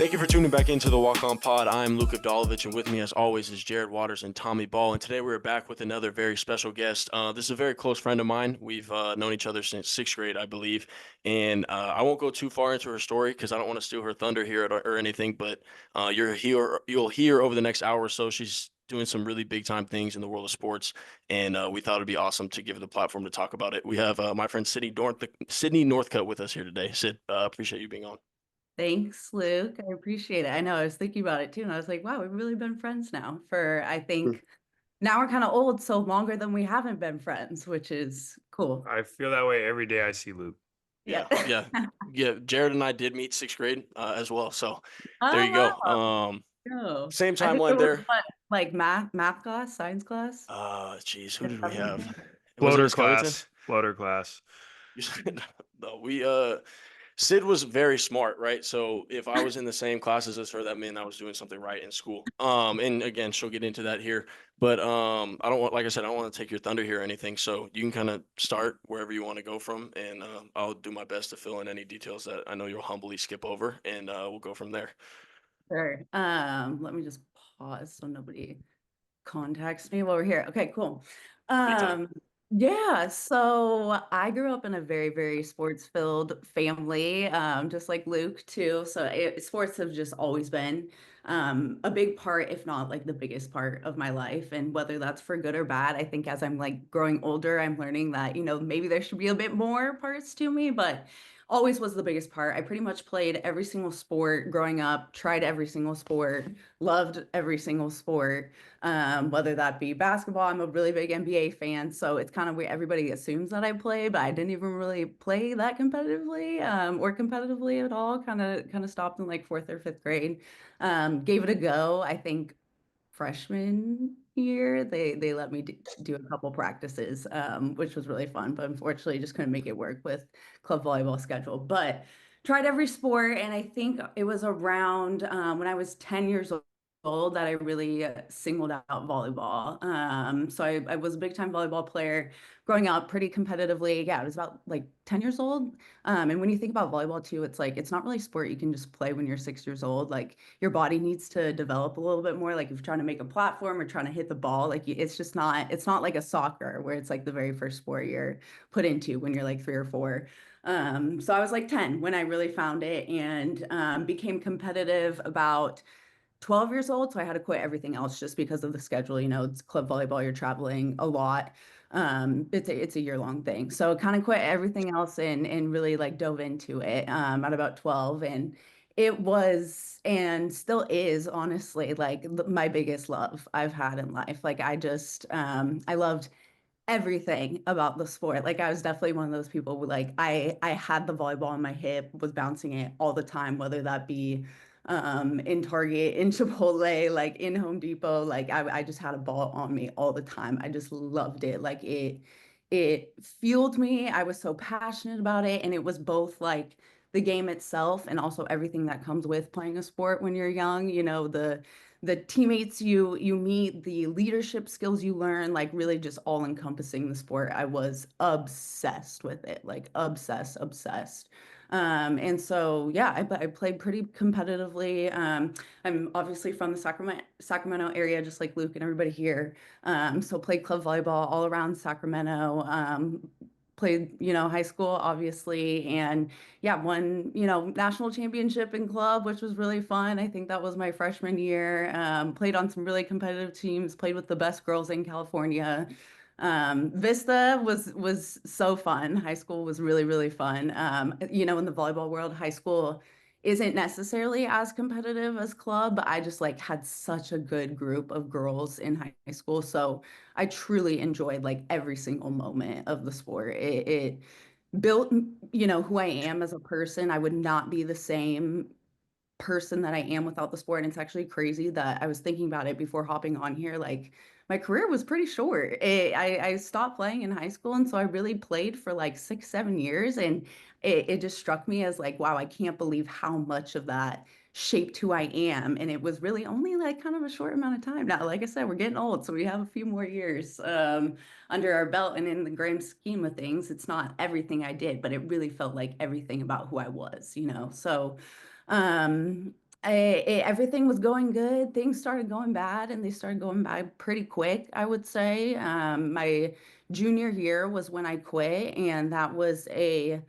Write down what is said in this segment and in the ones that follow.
Thank you for tuning back into the Walk On Pod. I'm Luka Abdalovic, and with me, as always, is Jared Waters and Tommy Ball. And today we're back with another very special guest. This is a very close friend of mine. We've known each other since sixth grade, I believe. And I won't go too far into her story because I don't want to steal her thunder here or anything. But you'll hear over the next hour or so. She's doing some really big time things in the world of sports, and we thought it'd be awesome to give her the platform to talk about it. We have my friend Sydney Northcutt with us here today. Sid, appreciate you being on. Thanks, Luke. I appreciate it. I know I was thinking about it too, and I was like, wow, we've really been friends now for, I think, now we're kind of old, so longer than we haven't been friends, which is cool. I feel that way every day I see Luke. Yeah. Yeah, yeah, yeah. Jared and I did meet sixth grade as well. So there Oh, you go. wow. No. Same I think it timeline was there. what, like math class, science class? Geez, who Is did we that what have? it is? Was it Floater Miss Covington? class. Floater class. You said no. Sid was very smart, right? So if I was in the same classes as her, that meant I was doing something right in school. And again, she'll get into that here. But I don't want, like I said, I don't want to take your thunder here or anything. So you can kind of start wherever you want to go from, and I'll do my best to fill in any details that I know you'll humbly skip over, and we'll go from there. Sure. Let me just pause so nobody contacts me while we're here. Okay, cool. Anytime. Um, yeah, so I grew up in a very, very sports-filled family, just like Luke too. So sports have just always been a big part, if not like the biggest part of my life. And whether that's for good or bad, I think as I'm like growing older, I'm learning that, maybe there should be a bit more parts to me, but always was the biggest part. I pretty much played every single sport growing up, tried every single sport, loved every single sport. Whether that be basketball. I'm a really big NBA fan, so it's kind of weird. Everybody assumes that I play, but I didn't even really play that competitively, or competitively at all. Kind of stopped in like fourth or fifth grade. Gave it a go. I think freshman year they let me do a couple practices, which was really fun, but unfortunately just couldn't make it work with club volleyball schedule. But tried every sport, and I think it was around when I was 10 years old that I really singled out volleyball. So I was a big time volleyball player growing up pretty competitively. Yeah, I was about like 10 years old. And when you think about volleyball too, it's like it's not really a sport you can just play when you're 6 years old. Like your body needs to develop a little bit more. Like if you're trying to make a platform or trying to hit the ball, like it's not like a soccer where it's like the very first sport you're put into when you're like 3 or 4. So I was like 10 when I really found it, and became competitive about 12 years old. So I had to quit everything else just because of the schedule. It's club volleyball, you're traveling a lot. It's a year-long thing. So kind of quit everything else and really like dove into it at about 12. And it was and still is honestly like my biggest love I've had in life. Like I loved everything about the sport. Like I was definitely one of those people who like I had the volleyball on my hip, was bouncing it all the time, whether that be in Target, in Chipotle, like in Home Depot. Like I just had a ball on me all the time. I just loved it. Like it fueled me. I was so passionate about it. And it was both like the game itself and also everything that comes with playing a sport when you're young, the teammates you meet, the leadership skills you learn, like really just all encompassing the sport. I was obsessed with it, like obsessed, obsessed. And so yeah, I played pretty competitively. I'm obviously from the Sacramento area, just like Luke and everybody here. So played club volleyball all around Sacramento. Played, high school, obviously, and yeah, won, national championship in club, which was really fun. I think that was my freshman year. Played on some really competitive teams, played with the best girls in California. Vista was so fun. High school was really, really fun. In the volleyball world, high school isn't necessarily as competitive as club, but I just like had such a good group of girls in high school. So I truly enjoyed like every single moment of the sport. It built, who I am as a person. I would not be the same person that I am without the sport. And it's actually crazy that I was thinking about it before hopping on here. Like my career was pretty short. I stopped playing in high school. And so I really played for like 6, 7 years. And it just struck me as like, wow, I can't believe how much of that shaped who I am. And it was really only like kind of a short amount of time. Now, like I said, we're getting old, so we have a few more years under our belt. And in the grand scheme of things, it's not everything I did, but it really felt like everything about who I was. So Everything was going good. Things started going bad, and they started going bad pretty quick, I would say. My junior year was when I quit, and that was a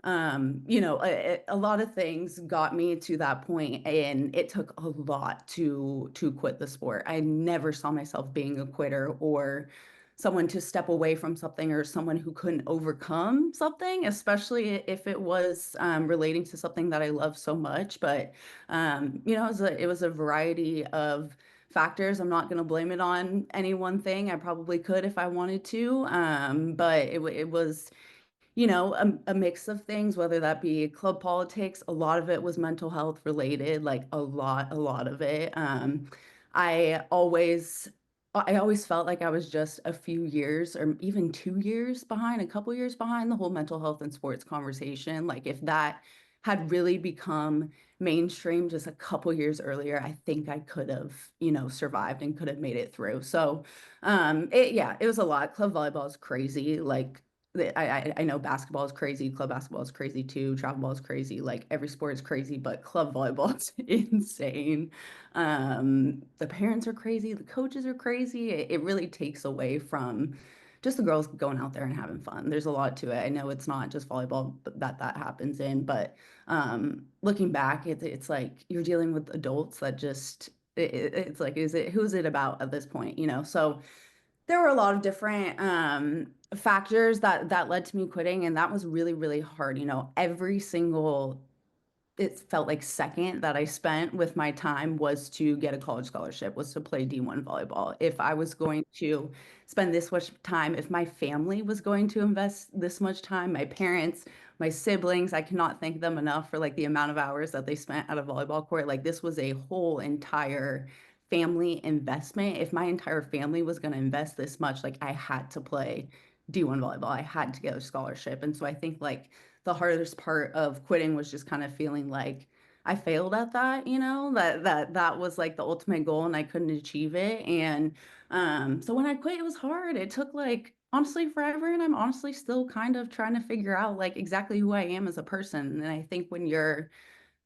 lot of things got me to that point, and it took a lot to quit the sport. I never saw myself being a quitter or someone to step away from something or someone who couldn't overcome something, especially if it was relating to something that I love so much. But it was a variety of factors. I'm not going to blame it on any one thing. I probably could if I wanted to, but it was a mix of things, whether that be club politics. A lot of it was mental health related, like a lot of it. I always, I always felt like I was just a few years or even 2 years behind, a couple years behind the whole mental health and sports conversation. Like if that had really become mainstream just a couple years earlier, I think I could have, survived and could have made it through. So, it was a lot. Club volleyball is crazy. Like I know basketball is crazy, club basketball is crazy too, travel ball is crazy, like every sport is crazy, but club volleyball is insane. The parents are crazy, the coaches are crazy. It really takes away from just the girls going out there and having fun. There's a lot to it. I know it's not just volleyball that happens in, but looking back, it's like you're dealing with adults that just it's like, who's it about at this point, So there were a lot of different factors that led to me quitting, and that was really, really hard. Every single it felt like second that I spent with my time was to get a college scholarship, was to play D1 volleyball. If I was going to spend this much time, if my family was going to invest this much time, my parents, my siblings, I cannot thank them enough for like the amount of hours that they spent at a volleyball court. Like this was a whole entire family investment. If my entire family was going to invest this much, like I had to play D1 volleyball. I had to get a scholarship. And so I think like the hardest part of quitting was just kind of feeling like I failed at that, that was like the ultimate goal and I couldn't achieve it. And so when I quit, it was hard. It took like honestly forever. And I'm honestly still kind of trying to figure out like exactly who I am as a person. And I think when you're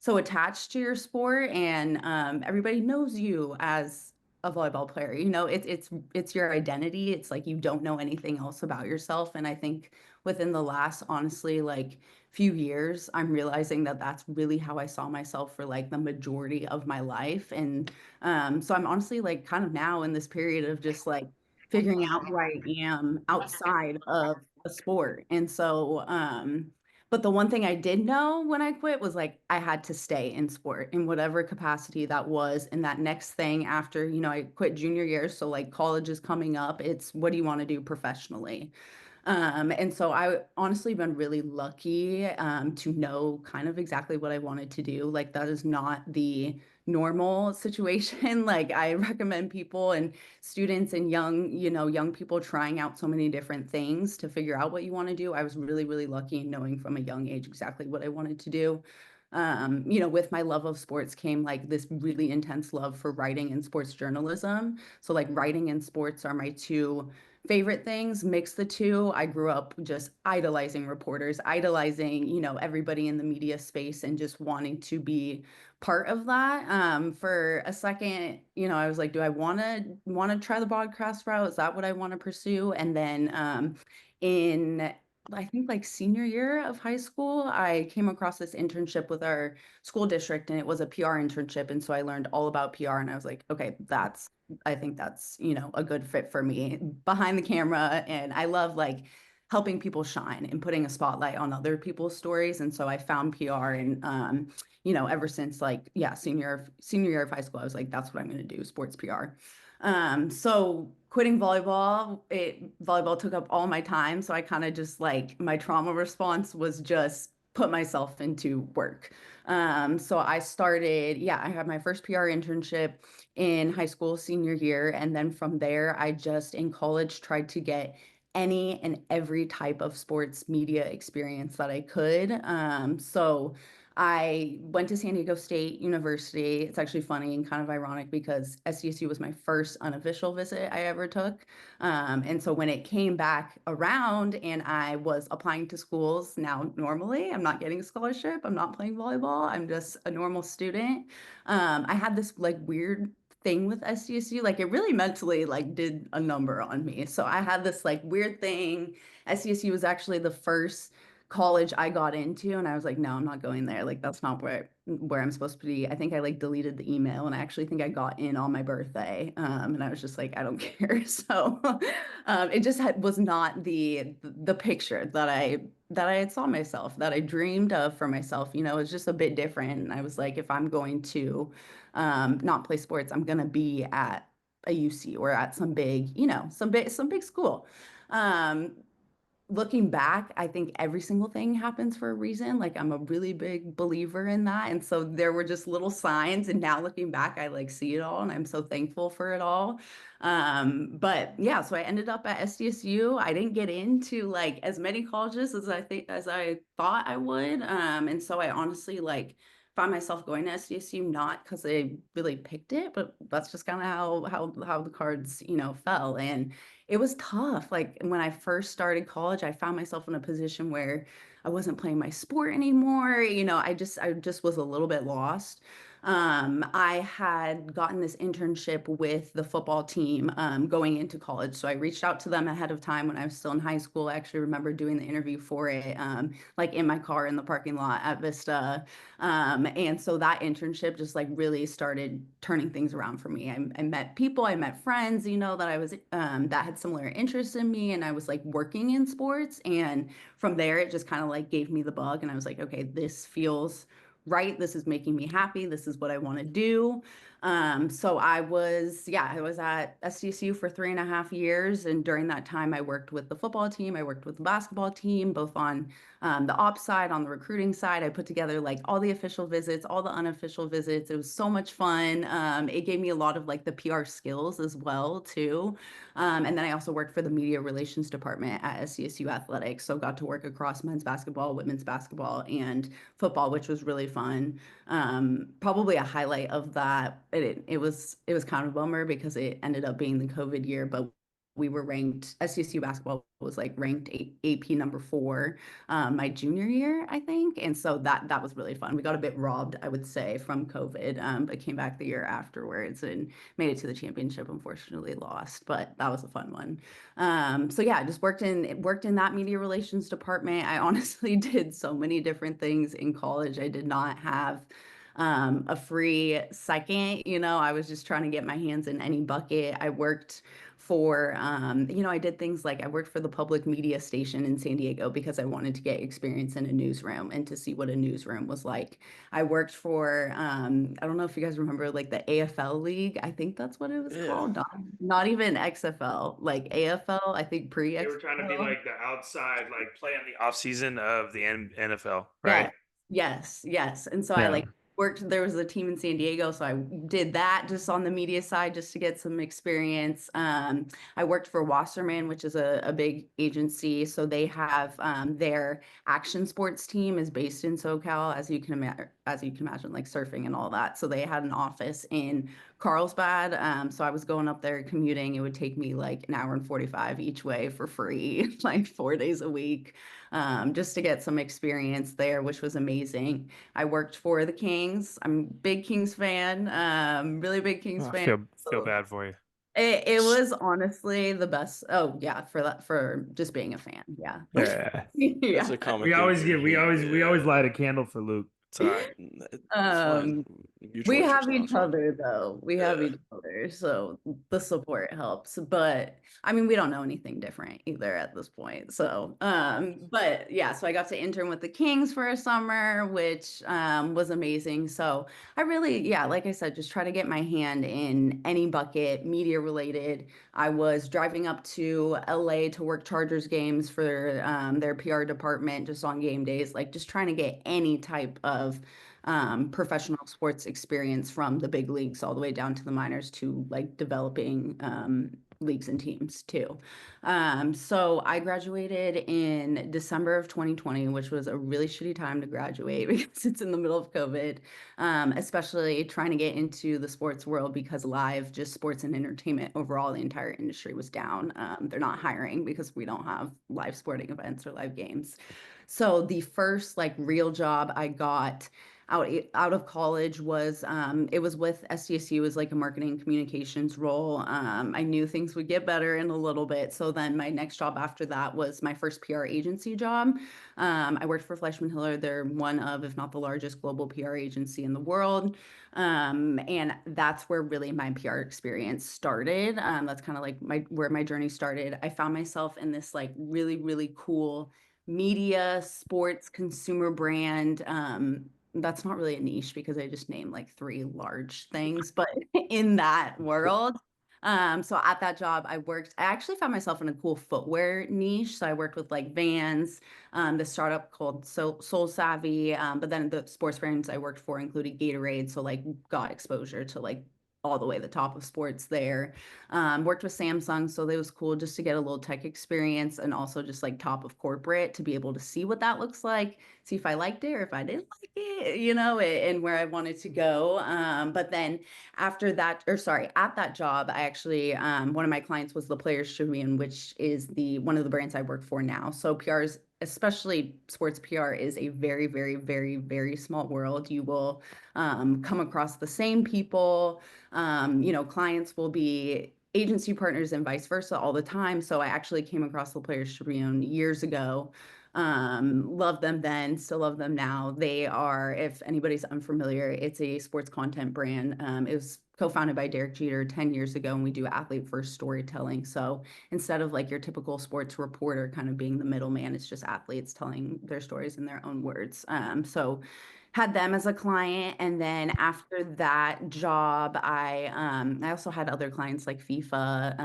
so attached to your sport and everybody knows you as a volleyball player, it's your identity. It's like you don't know anything else about yourself. And I think within the last honestly like few years, I'm realizing that that's really how I saw myself for like the majority of my life. And so I'm honestly like kind of now in this period of just like figuring out who I am outside of a sport. And so but the one thing I did know when I quit was like I had to stay in sport in whatever capacity that was. And that next thing after, I quit junior year. So like college is coming up. It's what do you want to do professionally? And so I honestly been really lucky to know kind of exactly what I wanted to do. Like that is not the normal situation. Like I recommend people and students and young people trying out so many different things to figure out what you want to do. I was really, really lucky in knowing from a young age exactly what I wanted to do. With my love of sports came like this really intense love for writing and sports journalism. So like writing and sports are my two favorite things. Mix the two. I grew up just idolizing reporters, idolizing, everybody in the media space and just wanting to be part of that. For a second, I was like, do I want to try the broadcast route? Is that what I want to pursue? And then in I think like senior year of high school, I came across this internship with our school district and it was a PR internship. And so I learned all about PR and I was like, okay, I think that's, a good fit for me behind the camera. And I love like helping people shine and putting a spotlight on other people's stories. And so I found PR and, ever since like, yeah, senior year of high school, I was like, that's what I'm going to do, sports PR. So quitting volleyball took up all my time. So I kind of just like my trauma response was just put myself into work. So I had my first PR internship in high school senior year. And then from there, I just in college tried to get any and every type of sports media experience that I could. So I went to San Diego State University. It's actually funny and kind of ironic because SDSU was my first unofficial visit I ever took. And so when it came back around and I was applying to schools, now normally I'm not getting a scholarship, I'm not playing volleyball, I'm just a normal student. I had this like weird thing with SDSU, like it really mentally like did a number on me. So I had this like weird thing. SDSU was actually the first college I got into, and I was like, no, I'm not going there. Like that's not where I'm supposed to be. I think I like deleted the email, and I actually think I got in on my birthday. And I was just like, I don't care. So it just was not the picture that I had saw myself, that I dreamed of for myself. You know, it's just a bit different. And I was like, if I'm going to not play sports, I'm gonna be at a UC or at some big, you know, some big school. Um, Looking back, I think every single thing happens for a reason. Like I'm a really big believer in that. And so there were just little signs. And now looking back, I like see it all and I'm so thankful for it all. But yeah, so I ended up at SDSU. I didn't get into like as many colleges as I thought I would. And so I honestly like found myself going to SDSU not because I really picked it, but that's just kind of how the cards, you know, fell. And it was tough. Like when I first started college, I found myself in a position where I wasn't playing my sport anymore. You know, I just was a little bit lost. I had gotten this internship with the football team going into college. So I reached out to them ahead of time when I was still in high school. I actually remember doing the interview for it, like in my car in the parking lot at Vista. And so that internship just like really started turning things around for me. I met people, I met friends, you know, that I was that had similar interests in me, and I was like working in sports. And from there, it just kind of like gave me the bug, and I was like, okay, this feels right. This is making me happy. This is what I want to do. So I was at SDSU for 3.5 years. And during that time, I worked with the football team. I worked with the basketball team, both on the ops side, on the recruiting side. I put together like all the official visits, all the unofficial visits. It was so much fun. It gave me a lot of like the PR skills as well too. And then I also worked for the media relations department at SCSU Athletics. So got to work across men's basketball, women's basketball, and football, which was really fun. Probably a highlight of that. It was kind of a bummer because it ended up being the COVID year, but we were ranked, SCSU basketball was like ranked AP number 4 my junior year, I think. And so that was really fun. We got a bit robbed, I would say, from COVID, but came back the year afterwards and made it to the championship. Unfortunately, lost, but that was a fun one. So yeah, I just worked in that media relations department. I honestly did so many different things in college. I did not have a free second. You know, I was just trying to get my hands in any bucket. I worked for, you know, I did things like I worked for the public media station in San Diego because I wanted to get experience in a newsroom and to see what a newsroom was like. I worked for, I don't know if you guys remember like the AFL League. I think that's what it was Yeah. called. Not even XFL, like AFL, I think They were trying to be pre-XFL. like the outside, like play on the off season of the NFL, right? Yes, yes. And so I Yeah. like worked, there was a team in San Diego, so I did that just on the media side just to get some experience. I worked for Wasserman, which is a big agency. So they have their action sports team is based in SoCal, as you can imagine, like surfing and all that. So they had an office in Carlsbad. So I was going up there commuting. It would take me like an hour and 45 each way for free, like 4 days a week, just to get some experience there, which was amazing. I worked for the Kings. I'm a big Kings fan, really big Kings I fan. feel So bad for you. it was honestly the best. Oh yeah, for just being a fan. Yeah. Yeah. That's Yeah. a common We theme always for get hate. we always Yeah. light a candle for Luke. It's all right. It's fine. Um, Mutual we interest have now. each It's fine. other though. We have Yeah. each other, so the support helps. But I mean, we don't know anything different either at this point. So, but yeah, so I got to intern with the Kings for a summer, which was amazing. So I really, yeah, like I said, just try to get my hand in any bucket, media related. I was driving up to LA to work Chargers games for their PR department just on game days, like just trying to get any type of professional sports experience from the big leagues all the way down to the minors to like developing leagues and teams too. So I graduated in December of 2020, which was a really shitty time to graduate because it's in the middle of COVID, especially trying to get into the sports world because live, just sports and entertainment overall, the entire industry was down. They're not hiring because we don't have live sporting events or live games. So the first like real job I got out of college was it was with SDSU, was like a marketing communications role. I knew things would get better in a little bit. So then my next job after that was my first PR agency job. I worked for Fleischman Hiller. They're one of, if not the largest global PR agency in the world. And that's where really my PR experience started. That's kind of like where my journey started. I found myself in this like really, really cool media, sports, consumer brand. That's not really a niche because I just named like three large things, but in that world. So at that job, I actually found myself in a cool footwear niche. So I worked with like Vans, the startup called Soul Savvy. But then the sports brands I worked for included Gatorade. So like got exposure to like all the way to the top of sports there. Worked with Samsung, so it was cool just to get a little tech experience and also just like top of corporate to be able to see what that looks like, see if I liked it or if I didn't like it, and where I wanted to go. But then after that, or sorry, at that job, I actually one of my clients was the Players Tribune, which is the one of the brands I work for now. So PRs, especially sports PR, is a very, very, very, very small world. You will come across the same people. Clients will be agency partners and vice versa all the time. So I actually came across the Players Tribune years ago. Loved them then, still love them now. They are, if anybody's unfamiliar, it's a sports content brand. It was co-founded by Derek Jeter 10 years ago, and we do athlete first storytelling. So instead of like your typical sports reporter kind of being the middleman, it's just athletes telling their stories in their own words. So had them as a client, and then after that job I also had other clients like FIFA,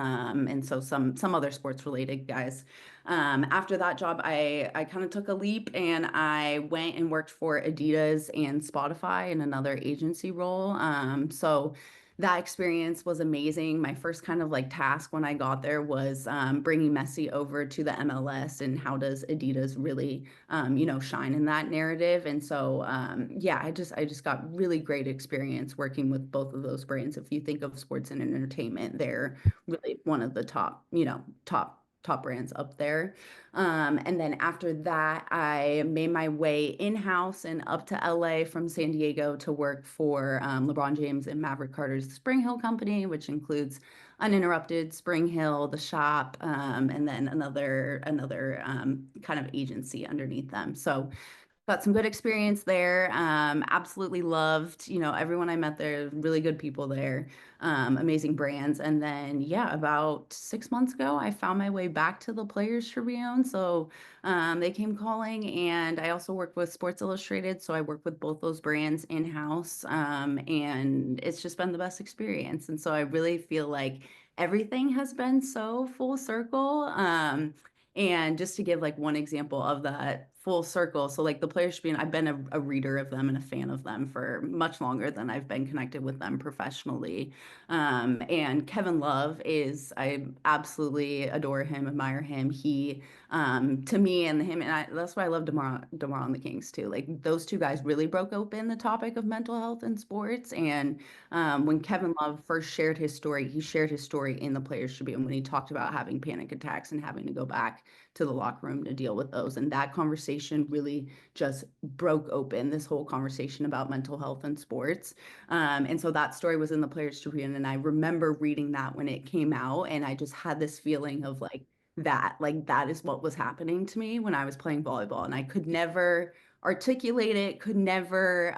and so some other sports related guys. After that job I kind of took a leap and I went and worked for Adidas and Spotify in another agency role. So that experience was amazing. My first kind of like task when I got there was bringing Messi over to the MLS and how does Adidas really shine in that narrative. And so, yeah, I just got really great experience working with both of those brands. If you think of sports and entertainment, they're really one of the top brands up there. And then after that, I made my way in-house and up to LA from San Diego to work for LeBron James and Maverick Carter's Spring Hill Company, which includes Uninterrupted, Spring Hill, The Shop, and then another kind of agency underneath them. So got some good experience there. Absolutely loved, everyone I met there, really good people there, amazing brands. And then, yeah, about 6 months ago, I found my way back to the Players Tribune. So they came calling, and I also work with Sports Illustrated. So I work with both those brands in-house, and it's just been the best experience. And so I really feel like everything has been so full circle. And just to give like one example of that full circle, so like the Players Tribune, I've been a reader of them and a fan of them for much longer than I've been connected with them professionally. And Kevin Love I absolutely adore him, admire him. He, to me and him, and that's why I love DeMar on the Kings too. Like those two guys really broke open the topic of mental health in sports. And when Kevin Love first shared his story, he shared his story in the Players Tribune when he talked about having panic attacks and having to go back to the locker room to deal with those. And that conversation really just broke open this whole conversation about mental health in sports. And so that story was in the Players Tribune. And I remember reading that when it came out. And I just had this feeling of like that is what was happening to me when I was playing volleyball. And I could never articulate it, could never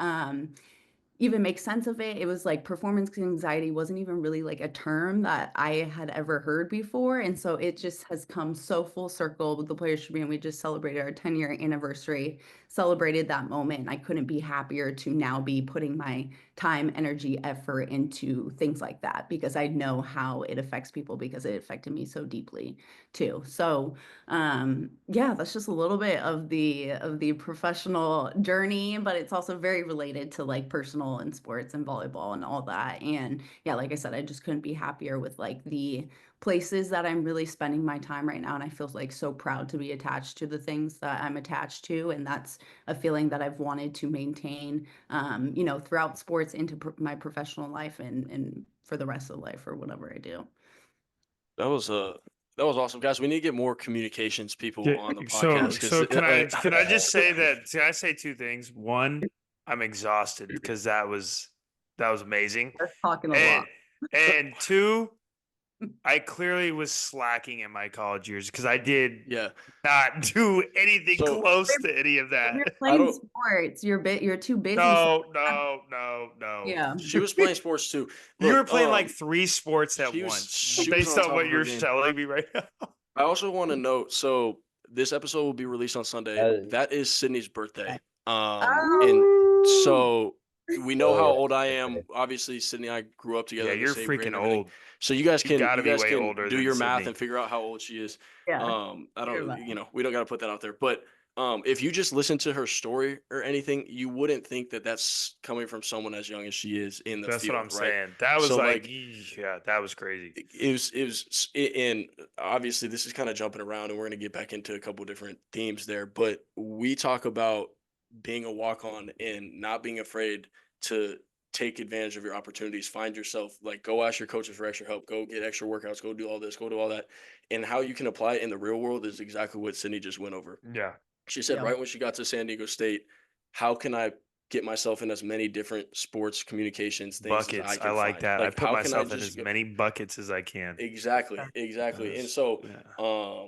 even make sense of it. It was like performance anxiety wasn't even really like a term that I had ever heard before. And so it just has come so full circle with the Players Tribune. We just celebrated our 10-year anniversary, celebrated that moment. And I couldn't be happier to now be putting my time, energy, effort into things like that because I know how it affects people because it affected me so deeply too. So yeah, that's just a little bit of the professional journey, but it's also very related to like personal and sports and volleyball and all that. And yeah, like I said, I just couldn't be happier with like the places that I'm really spending my time right now. And I feel like so proud to be attached to the things that I'm attached to. And that's a feeling that I've wanted to maintain, throughout sports into my professional life and for the rest of life or whatever I do. That was awesome, guys. We need to get more communications people Yeah, on the so podcast because can I just say that? Can I say two things? One, I'm exhausted because that was amazing, We're talking a and lot. two, I clearly was slacking in my college years because I did yeah. not do anything So close to any of When that. you're I playing don't. sports, you're too busy. No. Yeah. She was playing sports too. You were Look, playing like 3 sports at once, she was based on on top what of her you're game. telling me right now. I also want to note, so this episode will be released on Sunday. That is Sydney's birthday. And Oh. so we know how old I am. Obviously, Sydney and I grew up together Yeah, in the you're same grade freaking and everything. old. So you You got to be guys way can older do than your math Sydney. and figure out how old she is. Yeah. I don't, Math. we don't got to put that out there. But if you just listen to her story or anything, you wouldn't think that that's coming from someone as young as she is in the That's what field, I'm right? saying. That was So like, yeah, that was crazy. and obviously this is kind of jumping around and we're going to get back into a couple different themes there, but we talk about being a walk-on and not being afraid to take advantage of your opportunities, find yourself, like go ask your coaches for extra help, go get extra workouts, go do all this, go do all that. And how you can apply it in the real world is exactly what Sydney just went over. Yeah. She said Yeah. right when she got to San Diego State, how can I get myself in as many different sports communications things as I Buckets. can I like find? that. I put How can I myself in just as go? many buckets as I can. Exactly. And so Yeah.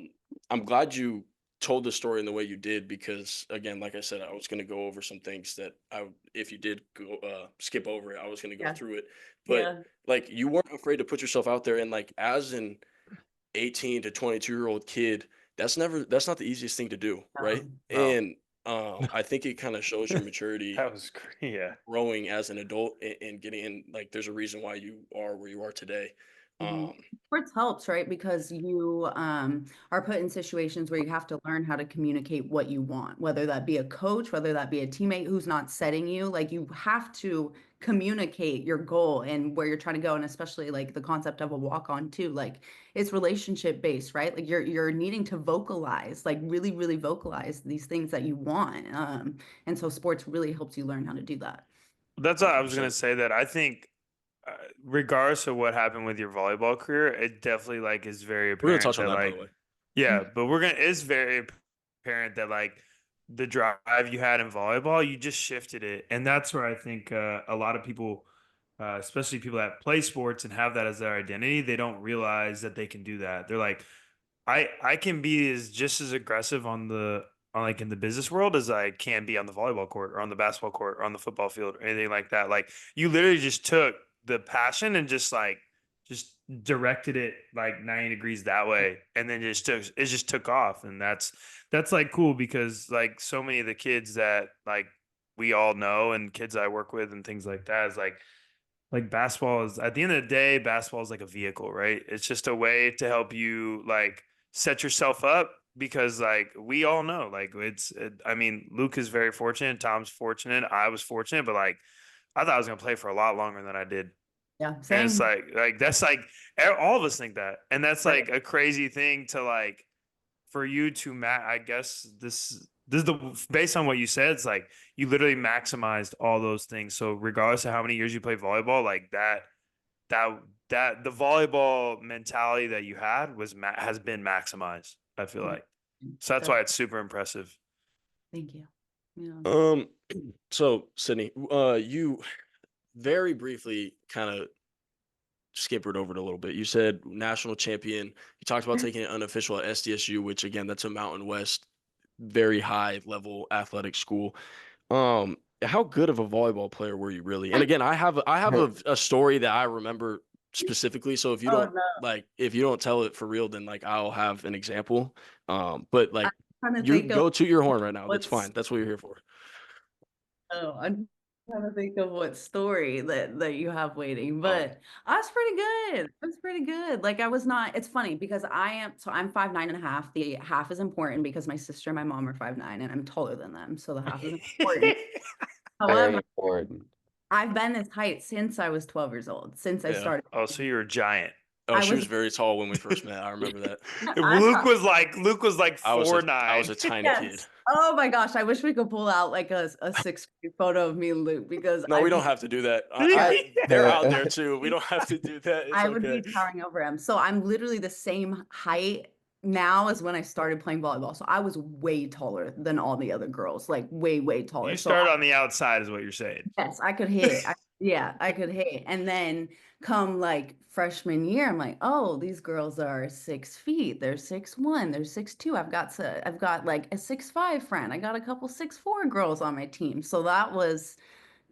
I'm glad you told the story in the way you did because again, like I said, I was going to go over some things that if you did go skip over it, I was going to go Yeah. through it. But Yeah. like you weren't afraid to put yourself out there and like as an 18 to 22-year-old kid, that's not the easiest thing to do, right? No. And I think it kind of shows your maturity That was great. Yeah. growing as an adult and getting in like there's a reason why you are where you are today. Mhm. Sports helps, right? Because you are put in situations where you have to learn how to communicate what you want, whether that be a coach, whether that be a teammate who's not setting you. Like you have to communicate your goal and where you're trying to go, and especially like the concept of a walk on too. Like it's relationship based, right? Like you're needing to vocalize, like really, really vocalize these things that you want. And so sports really helps you learn how to do that. That's what I was going to 100%. say, that I think regardless of what happened with your volleyball career, it definitely like is very We're going to apparent touch on that that by like, the way. yeah, but it's very apparent that like the drive you had in volleyball, you just shifted it. And that's where I think a lot of people, especially people that play sports and have that as their identity, they don't realize that they can do that. They're like, I can be just as aggressive on like in the business world as I can be on the volleyball court or on the basketball court or on the football field or anything like that. Like you literally just took the passion and just directed it like 90 degrees that way, and then it just took off. And that's like cool because like so many of the kids that like we all know and kids I work with and things like that is like basketball is, at the end of the day, basketball is like a vehicle, right? It's just a way to help you like set yourself up, because like we all know, like I mean, Luke is very fortunate, Tom's fortunate, I was fortunate, but like I thought I was gonna play for a lot longer than I did. Yeah, And it's same. like that's like all of us think that. And that's Right. like a crazy thing to like for you to I guess this is the, based on what you said, it's like you literally maximized all those things. So regardless of how many years you play volleyball, like that the volleyball mentality that you had has been maximized, I feel like. So that's why it's super impressive. Thank you. Yeah. So Sydney, you very briefly kind of skippered over it a little bit. You said national champion. You talked about taking it unofficial at SDSU, which again, that's a Mountain West, very high level athletic school. How good of a volleyball player were you really? And again, I have a story that I remember specifically. So if you Oh don't no. if you don't tell it for real, then like I'll have an example. But like I'm trying to you think of go toot your horn right now. That's what's fine. That's what you're here for. I'm trying to think of what story that you have waiting, Oh, but I was pretty good. I was pretty good. Like I was not, it's funny because I'm 5'9.5". The half is important because my sister and my mom are 5'9" and I'm taller than them. So the half is important. Very However, important. I've been this height since I was 12 years old, since I yeah. started. Oh, so you're a giant. Oh, I she was was very tall when we first met. I remember that. Luke was like I was a 4'9". tiny kid. yes. Oh my gosh, I wish we could pull out like a sixth grade photo of me and Luke because No, we don't have to do that. They're out there too. We don't have to do that. It's I would be okay. towering over him. So I'm literally the same height now as when I started playing volleyball. So I was way taller than all the other girls, like way, way taller. You So start on the outside, is what you're saying. yes, I could hit. Yeah, I could hit. And then come like freshman year, I'm like, oh, these girls are 6 feet. They're 6'1", they're 6'2". I've got like a 6'5" friend. I got a couple 6'4" girls on my team. So that was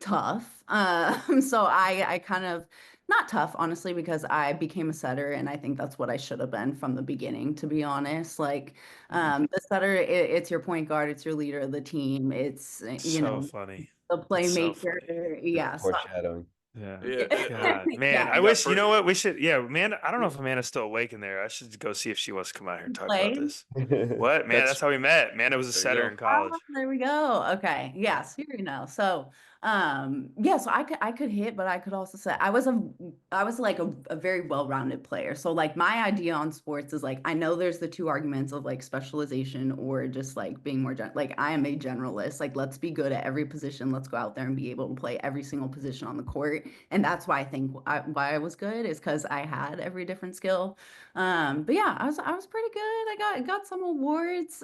tough. So I kind of not tough, honestly, because I became a setter, and I think that's what I should have been from the beginning, to be honest. Like, the setter, it's your point guard, it's your leader of the team, it's So funny. the It's so playmaker. funny. Yeah. So Foreshadowing. Yeah. Yeah. God, man. yeah. I You wish, got you know what? We should, yeah, man. I don't know if Amanda's still awake in there. I should go see if she wants to come out here and talk about Play. this. What, man? That's how we met. Amanda was a There you setter go. in college. Oh, there we go. Okay. Yes, here you know. So, yeah, so I could hit, but I could also say I was like a very well-rounded player. So like my idea on sports is like I know there's the two arguments of like specialization or just like being more like I am a generalist. Like let's be good at every position. Let's go out there and be able to play every single position on the court. And that's why I think why I was good is because I had every different skill. But yeah, I was pretty good. I got some awards.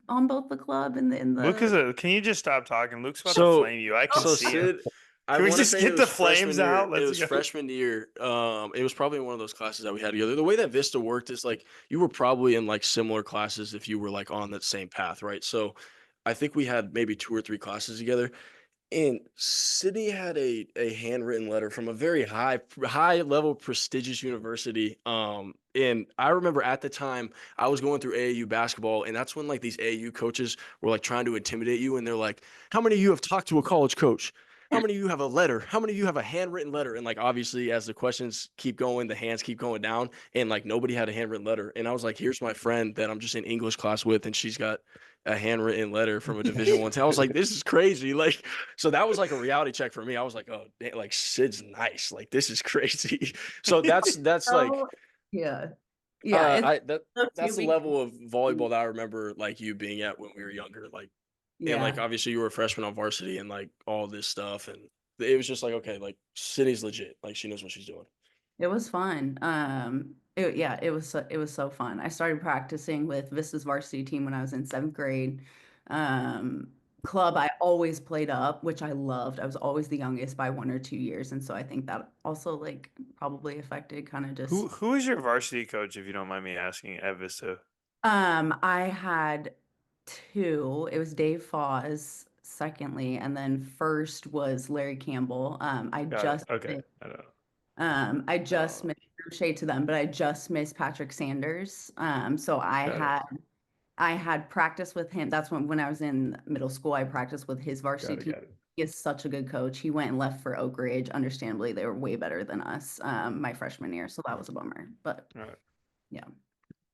On both the club and Luke can you just stop talking? Luke's about to So, flame you. I can so see him. Sid, I Can we want to just say get it the was freshman flames year. out? It Let's was go. freshman year. It was probably one of those classes that we had together. The way that Vista worked is like you were probably in like similar classes if you were like on that same path, right? So I think we had maybe 2 or 3 classes together. And Sydney had a handwritten letter from a very high level prestigious university. And I remember at the time I was going through AAU basketball, and that's when like these AAU coaches were like trying to intimidate you, and they're like, "How many of you have talked to a college coach? How many of you have a letter? How many of you have a handwritten letter?" And like obviously, as the questions keep going, the hands keep going down, and like nobody had a handwritten letter. And I was like, "Here's my friend that I'm just in English class with, and she's got a handwritten letter from a Division I team." I was like, "This is crazy!" Like, so that was like a reality check for me. I was like, "Oh, like Sid's nice. Like, this is crazy." So that's like Oh, yeah. Yeah, it's that's the too level of volleyball that I remember like you being at when we were younger. Like, and like yeah. obviously you were a freshman on varsity and like all this stuff, and it was just like, okay, like Sydney's legit. Like she knows what she's doing. It was fun. Yeah, it was so fun. I started practicing with Vista's varsity team when I was in seventh grade. Um, Club I always played up, which I loved. I was always the youngest by 1 or 2 years, and so I think that also like probably affected kind of just. Who is your varsity coach, if you don't mind me asking, at Vista? I had two. It was Dave Foz, secondly, and then first was Larry Campbell. Got it. Okay. I don't know. I just Oh. missed no shade to them, but I just missed Patrick Sanders. So Got it. I had practice with him. That's when I was in middle school, I practiced with his Got varsity it. team. Got it. He is such a good coach. He went and left for Oak Ridge. Understandably, they were way better than us my freshman year, so that was a bummer. But All right. yeah.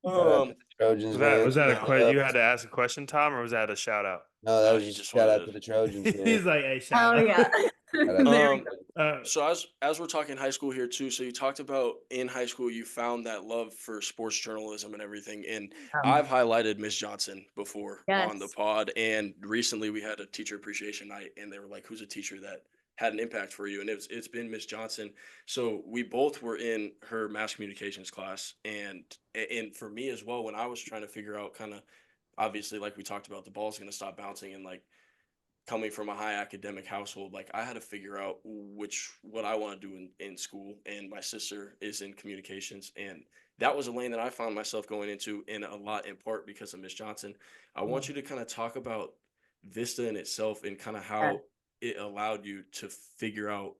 Shout out to Um, the Trojans, Was man. that a no. question? You had to ask a question, Tom, or was that a shout out? No, that was He just a just shout out wanted to the Trojans, man. He's like, hey, shout Oh out. yeah. Shout out to- to the There we go. Trojans. So as we're talking high school here too, so you talked about in high school you found that love for sports journalism and everything, and I've highlighted Miss Johnson before on the Yes. pod, and recently we had a teacher appreciation night, and they were like, "Who's a teacher that had an impact for you?" And it's been Miss Johnson. So we both were in her mass communications class, and for me as well, when I was trying to figure out kind of obviously like we talked about, the ball's going to stop bouncing, and like coming from a high academic household, like I had to figure out what I want to do in school. And my sister is in communications, and that was a lane that I found myself going into in a lot in part because of Miss Johnson. I want you to kind of talk about Vista in itself and kind of how it allowed you to figure out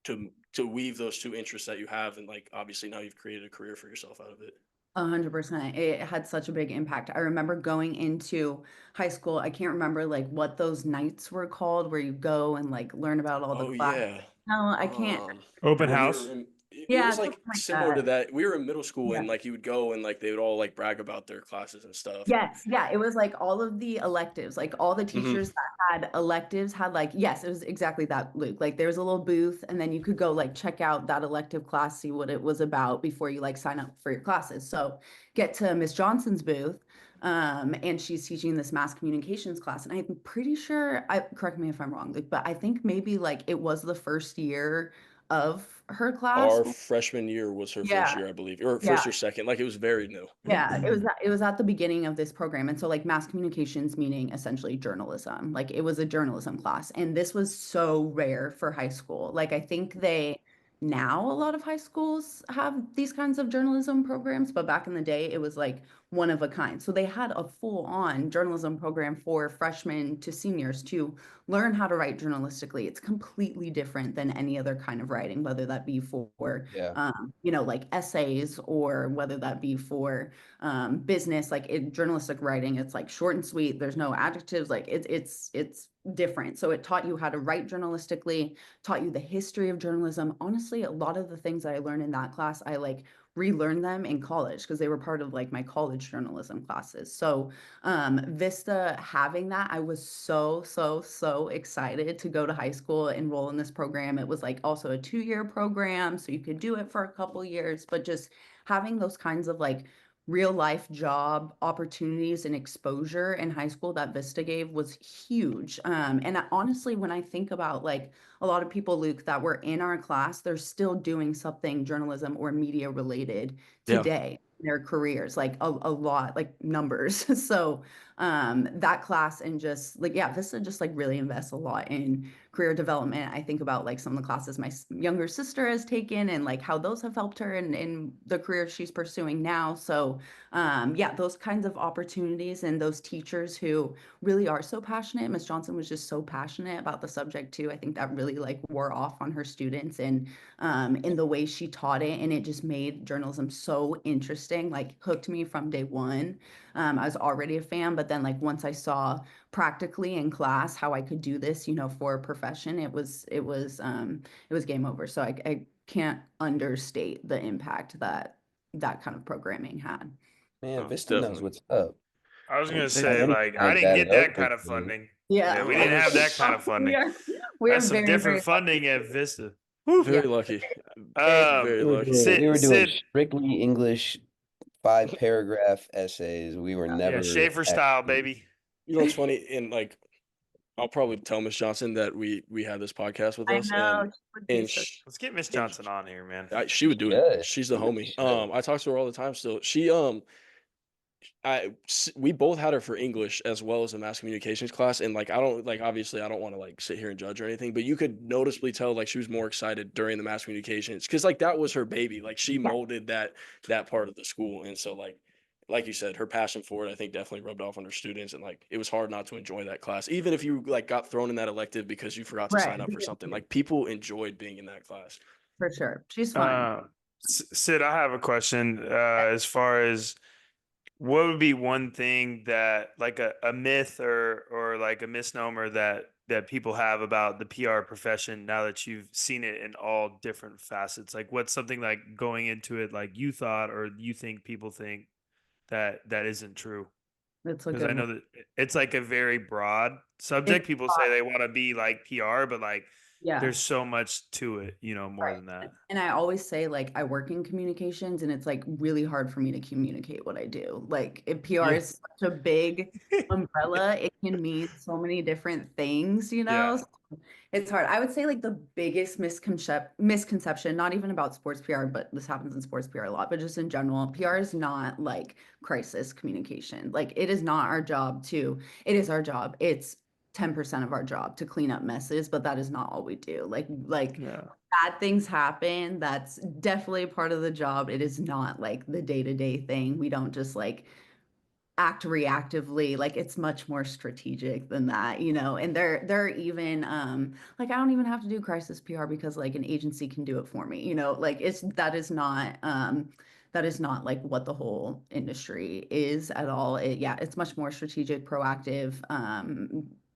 to weave those two interests that you have, and like obviously now you've created a career for yourself out of it. 100%. It had such a big impact. I remember going into high school. I can't remember like what those nights were called where you go and like learn about all the Oh classes. yeah. No, I can't. Open When we house. were in It Yeah, was like something like similar to that. that. We were in middle school Yeah. and like you would go and like they would all like brag about their classes and stuff. Yes, yeah, it was like all of the electives, like all the Hmm. teachers that had electives had like, yes, it was exactly that, Luke. Like there was a little booth and then you could go like check out that elective class, see what it was about before you like sign up for your classes. So get to Miss Johnson's booth, and she's teaching this mass communications class. And I'm pretty sure, correct me if I'm wrong, Luke, but I think maybe like it was the first year of her class. Our freshman year was her first Yeah, year, I believe, or yeah. first or second. Like it was very new. Yeah, it was at the beginning of this program. And so like mass communications meaning essentially journalism. Like it was a journalism class. And this was so rare for high school. Like I think they now a lot of high schools have these kinds of journalism programs, but back in the day it was like one of a kind. So they had a full-on journalism program for freshmen to seniors to learn how to write journalistically. It's completely different than any other kind of writing, whether that be for Yeah. like essays or whether that be for business, like journalistic writing, it's like short and sweet. There's no adjectives. Like it's different. So it taught you how to write journalistically, taught you the history of journalism. Honestly, a lot of the things that I learned in that class, I like relearned them in college because they were part of like my college journalism classes. So Vista having that, I was so excited to go to high school, enroll in this program. It was like also a 2-year program, so you could do it for a couple years, but just having those kinds of like real life job opportunities and exposure in high school that Vista gave was huge. And honestly, when I think about like a lot of people, Luke, that were in our class, they're still doing something journalism or media related Yeah. today in their careers, like a lot, like numbers. So that class and just like, yeah, Vista just like really invests a lot in career development. I think about like some of the classes my younger sister has taken and like how those have helped her in the career she's pursuing now. So yeah, those kinds of opportunities and those teachers who really are so passionate. Miss Johnson was just so passionate about the subject too. I think that really like wore off on her students and in the way she taught it. And it just made journalism so interesting, like hooked me from day one. I was already a fan, but then like once I saw practically in class how I could do this, for a profession, it was game over. So I can't understate the impact that that kind of programming had. Man, Oh, Vista knows definitely. what's up. I was I gonna don't They have say, do. like, anything I like didn't that get at that Oak kind of Ridge. funding. Yeah, Yeah, we I didn't have was that kind of we funding. are we are That's some very, different very funding lucky. at Vista. Whew. Yeah, very lucky. Um, Very We were lucky. doing we Sid, were doing Sid, strictly English 5 paragraph essays. We were yeah, never Schaefer style, actually. baby. You know what's funny? And like I'll probably tell Miss Johnson that we had this podcast with I us know she would be and so. sh Let's get Miss and Johnson on here, man. she would do it. Should. She's the We really homie. should. I talk to her all the time still. We both had her for English as well as a mass communications class, and like I don't like obviously I don't want to like sit here and judge or anything, but you could noticeably tell like she was more excited during the mass communications because like that was her baby. Like she Yeah, molded that part of the school, and so like you said, her passion for it I think definitely rubbed off on her students, and like it was hard not to enjoy that class, even if you like got thrown in that elective because you forgot to right. sign up for something. Like people enjoyed being in that class. For sure. She's fun. Uh, Sid, I have a question. As far as what would be one thing that, like a myth or like a misnomer that people have about the PR profession now that you've seen it in all different facets? Like, what's something like going into it like you thought or you think people think that isn't true? That's a Because I good one. know that it's like a very broad It's subject. People say they want to be like PR, but like yeah. there's so much to it, more than Right. that. And I always say, like, I work in communications and it's like really hard for me to communicate what I do. Like, if PR Yeah. is such a big umbrella, it can mean so many different things. Yeah. So it's hard. I would say, like, the biggest misconception, not even about sports PR, but this happens in sports PR a lot, but just in general, PR is not like crisis communication. Like, it is not our job it is our job. It's 10% of our job to clean up messes, but that is not all we do. Like Yeah. bad things happen. That's definitely part of the job. It is not like the day-to-day thing. We don't just like act reactively. Like it's much more strategic than that. And they're even like I don't even have to do crisis PR because like an agency can do it for me. Like that is not like what the whole industry is at all. Yeah, it's much more strategic, proactive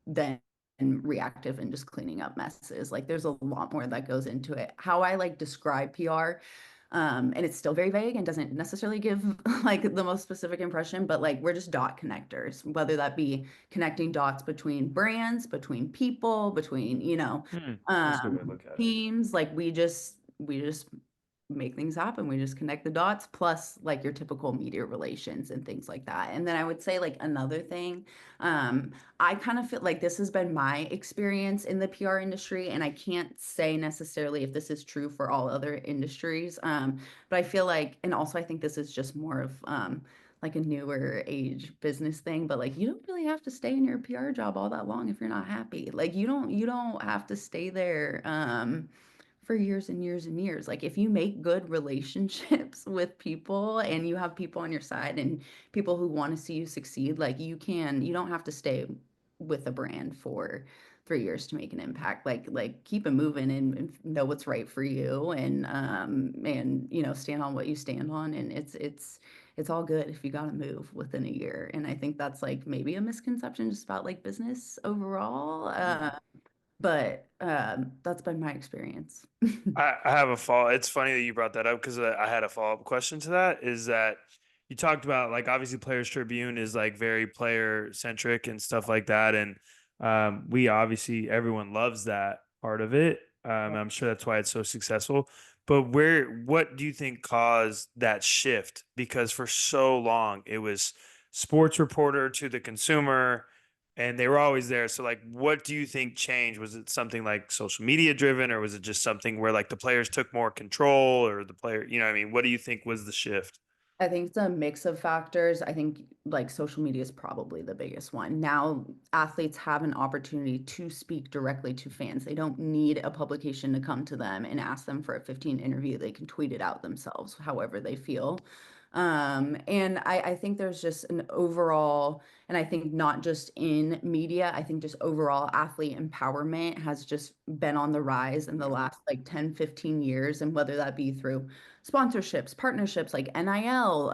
than reactive and just cleaning up messes. Like there's a lot more that goes into it. How I like describe PR, and it's still very vague and doesn't necessarily give like the most specific impression, but like we're just dot connectors, whether that be connecting dots between brands, between people, between, That's a good way to look at it. teams. Like we just make things happen. We just connect the dots, plus like your typical media relations and things like that. And then I would say like another thing, I kind of feel like this has been my experience in the PR industry, and I can't say necessarily if this is true for all other industries. But I feel like, and also I think this is just more of like a newer age business thing, but like you don't really have to stay in your PR job all that long if you're not happy. Like you don't have to stay there for years and years and years. Like if you make good relationships with people and you have people on your side and people who want to see you succeed, like you don't have to stay with a brand for 3 years to make an impact. Like keep it moving and know what's right for you, and stand on what you stand on, and it's all good if you got to move within a year. And I think that's like maybe a misconception just about like business overall. But that's been my experience. I have a follow. It's funny that you brought that up because I had a follow up question to that. Is that you talked about like obviously Players Tribune is like very player centric and stuff like that, and we obviously everyone loves that part of it. I'm sure that's why it's so successful. But what do you think caused that shift? Because for so long it was sports reporter to the consumer, and they were always there. So like, what do you think changed? Was it something like social media driven, or was it just something where like the players took more control, or the player, what I mean? What do you think was the shift? I think it's a mix of factors. I think like social media is probably the biggest one. Now athletes have an opportunity to speak directly to fans. They don't need a publication to come to them and ask them for a 15 interview. They can tweet it out themselves, however they feel. And I think there's just an overall, and I think not just in media, I think just overall athlete empowerment has just been on the rise in the last like 10, 15 years. And whether that be through sponsorships, partnerships like NIL,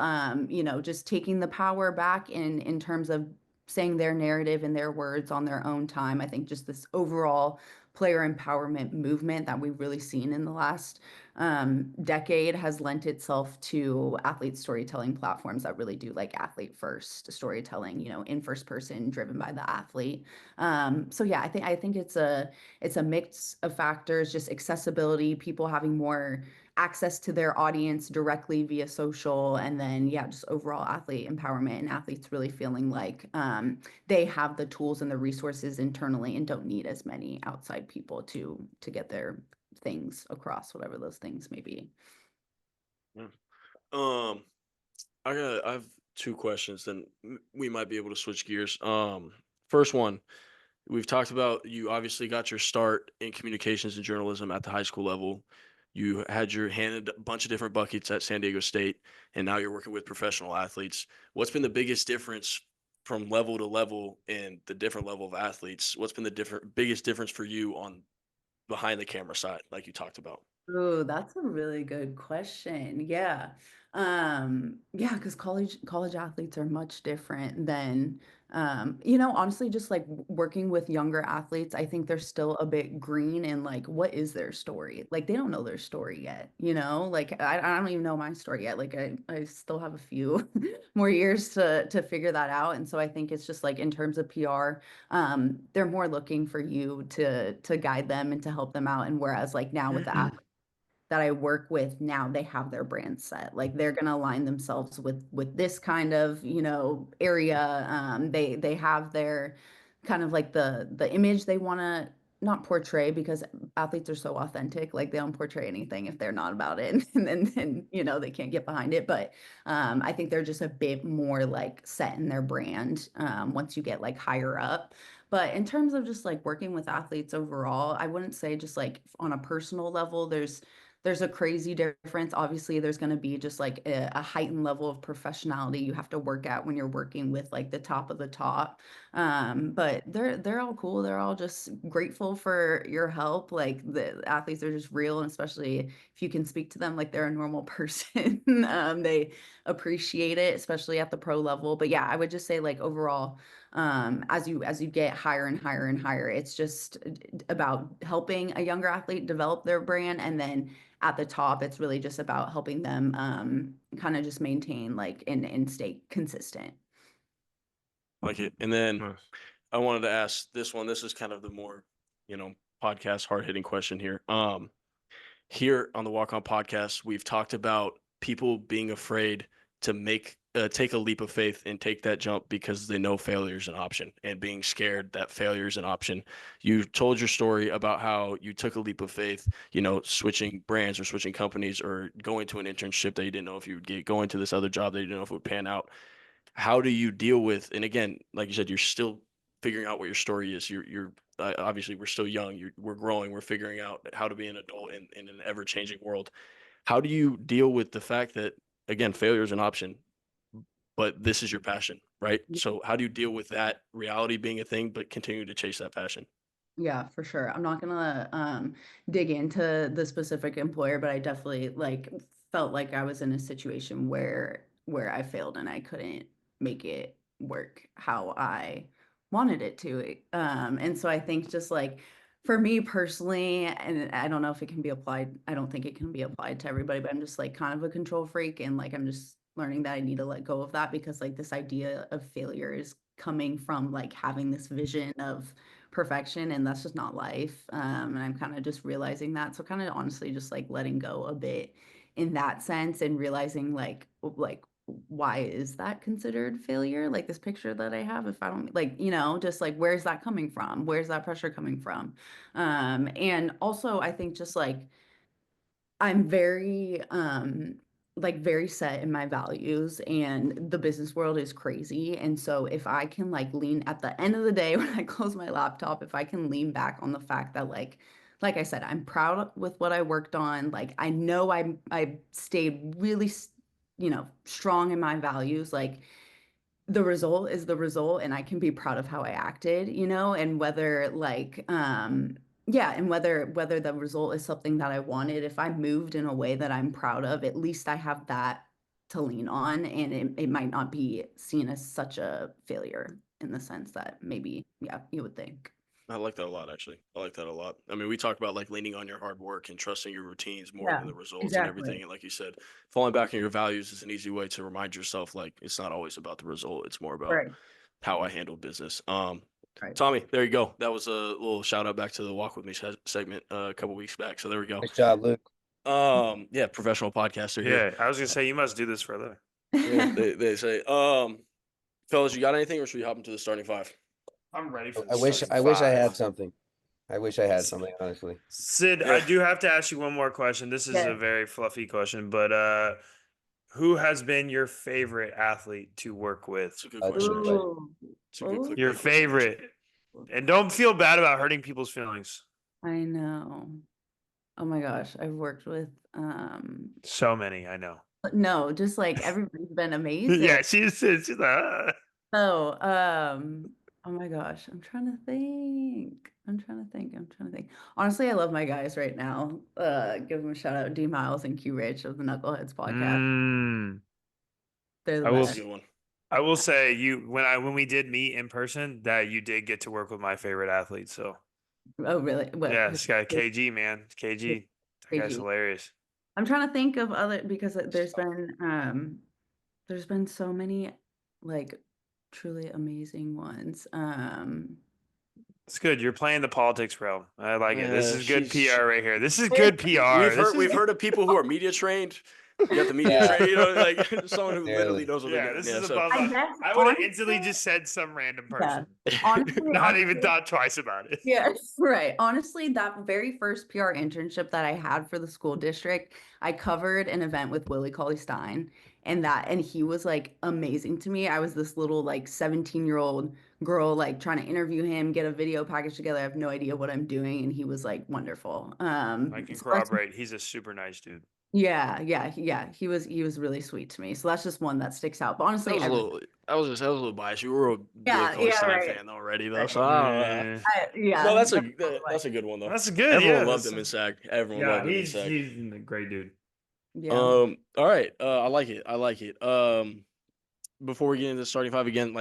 just taking the power back in terms of saying their narrative in their words on their own time. I think just this overall player empowerment movement that we've really seen in the last decade has lent itself to athlete storytelling platforms that really do like athlete first storytelling, in first person driven by the athlete. So yeah, I think it's a mix of factors, just accessibility, people having more access to their audience directly via social, and then yeah, just overall athlete empowerment and athletes really feeling like they have the tools and the resources internally and don't need as many outside people to get their things across, whatever those things may be. Yeah. I have two questions, then we might be able to switch gears. First one, we've talked about you obviously got your start in communications and journalism at the high school level. You had your hand in a bunch of different buckets at San Diego State, and now you're working with professional athletes. What's been the biggest difference from level to level and the different level of athletes? What's been the biggest difference for you on behind the camera side, like you talked about? Oh, that's a really good question. Yeah. Yeah, because college athletes are much different than honestly, just like working with younger athletes, I think they're still a bit green in like what is their story? Like they don't know their story yet, Like I don't even know my story yet. Like I still have a few more years to figure that out. And so I think it's just like in terms of PR, they're more looking for you to guide them and to help them out. And whereas like now with the that I work with now, they have their brand set. Like they're gonna align themselves with this kind of, area. They have their kind of like the image they wanna not portray, because athletes are so authentic, like they don't portray anything if they're not about it. And then they can't get behind it. But I think they're just a bit more like set in their brand once you get like higher up. But in terms of just like working with athletes overall, I wouldn't say just like on a personal level, there's a crazy difference. Obviously, there's going to be just like a heightened level of professionality you have to work at when you're working with like the top of the top. But they're all cool. They're all just grateful for your help. Like the athletes are just real, and especially if you can speak to them like they're a normal person, they appreciate it, especially at the pro level. But yeah, I would just say like overall, as you get higher and higher and higher, it's just about helping a younger athlete develop their brand. And then at the top, it's really just about helping them kind of just maintain like and stay consistent. Like it. And then Nice. I wanted to ask this one. This is kind of the more, podcast hard hitting question here. Here on the Walk On podcast, we've talked about people being afraid to take a leap of faith and take that jump because they know failure is an option, and being scared that failure is an option. You told your story about how you took a leap of faith, switching brands or switching companies or going to an internship that you didn't know if you would get, going to this other job that you didn't know if it would pan out. How do you deal with, and again, like you said, you're still figuring out what your story is. You're obviously we're still young. We're growing. We're figuring out how to be an adult in an ever changing world. How do you deal with the fact that, again, failure is an option, but this is your passion, right? So how do you deal with that reality being a thing, but continue to chase that passion? Yeah, for sure. I'm not gonna dig into the specific employer, but I definitely felt like I was in a situation where I failed and I couldn't make it work how I wanted it to. And so I think just like for me personally, and I don't know if it can be applied, I don't think it can be applied to everybody, but I'm just like kind of a control freak, and like I'm just learning that I need to let go of that, because like this idea of failure is coming from like having this vision of perfection, and that's just not life. And I'm kind of just realizing that. So kind of honestly just like letting go a bit in that sense, and realizing like why is that considered failure? Like this picture that I have, if I don't like, just like where's that coming from? Where's that pressure coming from? And also I think just like I'm very very set in my values, and the business world is crazy. And so if I can like lean at the end of the day when I close my laptop, if I can lean back on the fact that like I said, I'm proud with what I worked on. Like I know I stayed really strong in my values. Like the result is the result, and I can be proud of how I acted, and whether yeah, and whether the result is something that I wanted, if I moved in a way that I'm proud of, at least I have that to lean on, and it might not be seen as such a failure in the sense that maybe, yeah, you would think. I like that a lot, actually. I like that a lot. I mean, we talk about like leaning on your hard work and trusting your routines more Yeah, than the results and exactly. everything. And like you said, falling back on your values is an easy way to remind yourself like it's not always about the result. It's more about Right, how I handle business. right. Tommy, there you go. That was a little shout out back to the Walk With Me segment a couple weeks back. So there we go. Nice job, Luke. Yeah, professional podcaster here. Yeah, I was gonna say you must do this for a living. Yeah, they say. Fellas, you got anything, or should we hop into the starting five? I'm ready for I the wish starting I wish I had five. something. I wish I had something, honestly. Sid, Yeah. I do have to ask you one more question. This is Yeah. a very fluffy question, but who has been your favorite athlete to work with? It's a good question. Actually. Ooh. It's a good Ooh. Your clickbait question, actually. favorite. And don't feel bad about hurting people's feelings. I know. Oh my gosh, I've worked with So many, I know. no, just like everybody's been amazing. Yeah, she's like, So, oh my gosh, I'm trying to think. Honestly, I love my guys right now. Give them a shout out, D Miles and Q Rich of the Knuckleheads podcast. They're the I will That's a best. good one. I will say when we did meet in person that you did get to work with my favorite athlete. So Oh, really? What? yeah, this guy KG, man. KG. That guy's KG. hilarious. I'm trying to think of other, because there's been so many like truly amazing ones. It's good. You're playing the politics realm. I like it. This is good She's PR right here. This is good PR. we've heard of people who are media trained. You got the media Yeah. trained, like someone who literally Barely. knows what they're Yeah, doing. this Yeah, is so above. I guess I would have instantly honestly, just said some random yeah, person. honestly, Not even honestly, thought twice about it. yeah, right. Honestly, that very first PR internship that I had for the school district, I covered an event with Willie Cauley-Stein, and he was like amazing to me. I was this little like 17-year-old girl like trying to interview him, get a video package together. I have no idea what I'm doing, and he was like wonderful. I can So that's, corroborate. He's a super nice dude. yeah. He was really sweet to me. So that's just one that sticks out. But honestly, I was a little biased. You were a Billy yeah, Stein right. fan already, though. Right. So I don't know. Yeah, No, that's that's a good one though. That's good. Everyone Yeah, loved him in SAC. Everyone loved him in he's SAC. a great dude. yeah. All right. I like it. Before we get into the starting five again,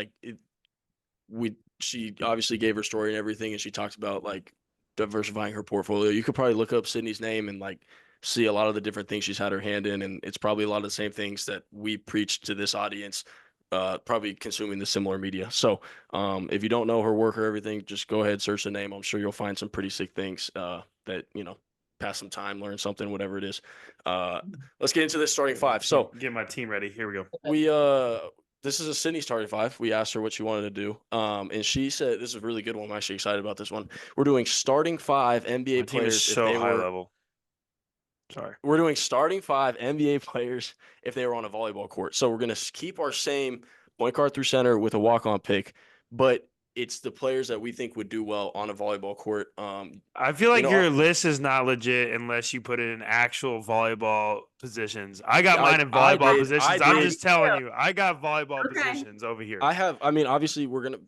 she obviously gave her story and everything, and she talked about like diversifying her portfolio. You could probably look up Sydney's name and like see a lot of the different things she's had her hand in, and it's probably a lot of the same things that we preach to this audience, probably consuming the similar media. So if you don't know her work or everything, just go ahead, search the name. I'm sure you'll find some pretty sick things that, pass some time, learn something, whatever it is. Let's get into this starting five. So get my team ready. Here we go. This is a Sydney starting five. We asked her what she wanted to do. And she said, this is a really good one. I'm actually excited about this one. We're doing starting five NBA My team players is if so they high were level. Sorry. we're doing starting five NBA players if they were on a volleyball court. So we're going to keep our same point guard through center with a walk-on pick, but it's the players that we think would do well on a volleyball court. I feel like know, your list is not legit unless you put it in actual volleyball positions. I got mine in I volleyball did. positions. I I'm did. just telling you, I got volleyball Okay. positions over here. Obviously we're going to,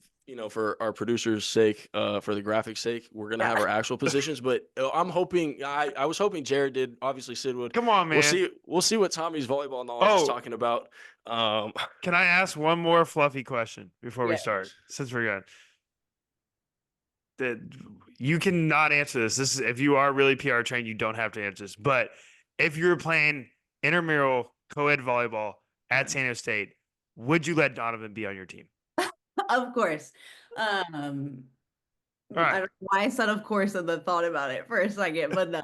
for our producer's sake, for the graphics sake, we're going to have our actual positions, but I'm hoping, I was hoping Jared did, obviously Sid would. Come on, man. We'll see what Tommy's volleyball knowledge is talking about. Can I ask one more fluffy question before we start? Since we're good. That you cannot answer this. This is if you are really PR trained, you don't have to answer this. But if you're playing intramural co-ed volleyball at San Diego State, would you let Donovan be on your team? Of course. I don't know why I said of course and then thought about it for a second, but no,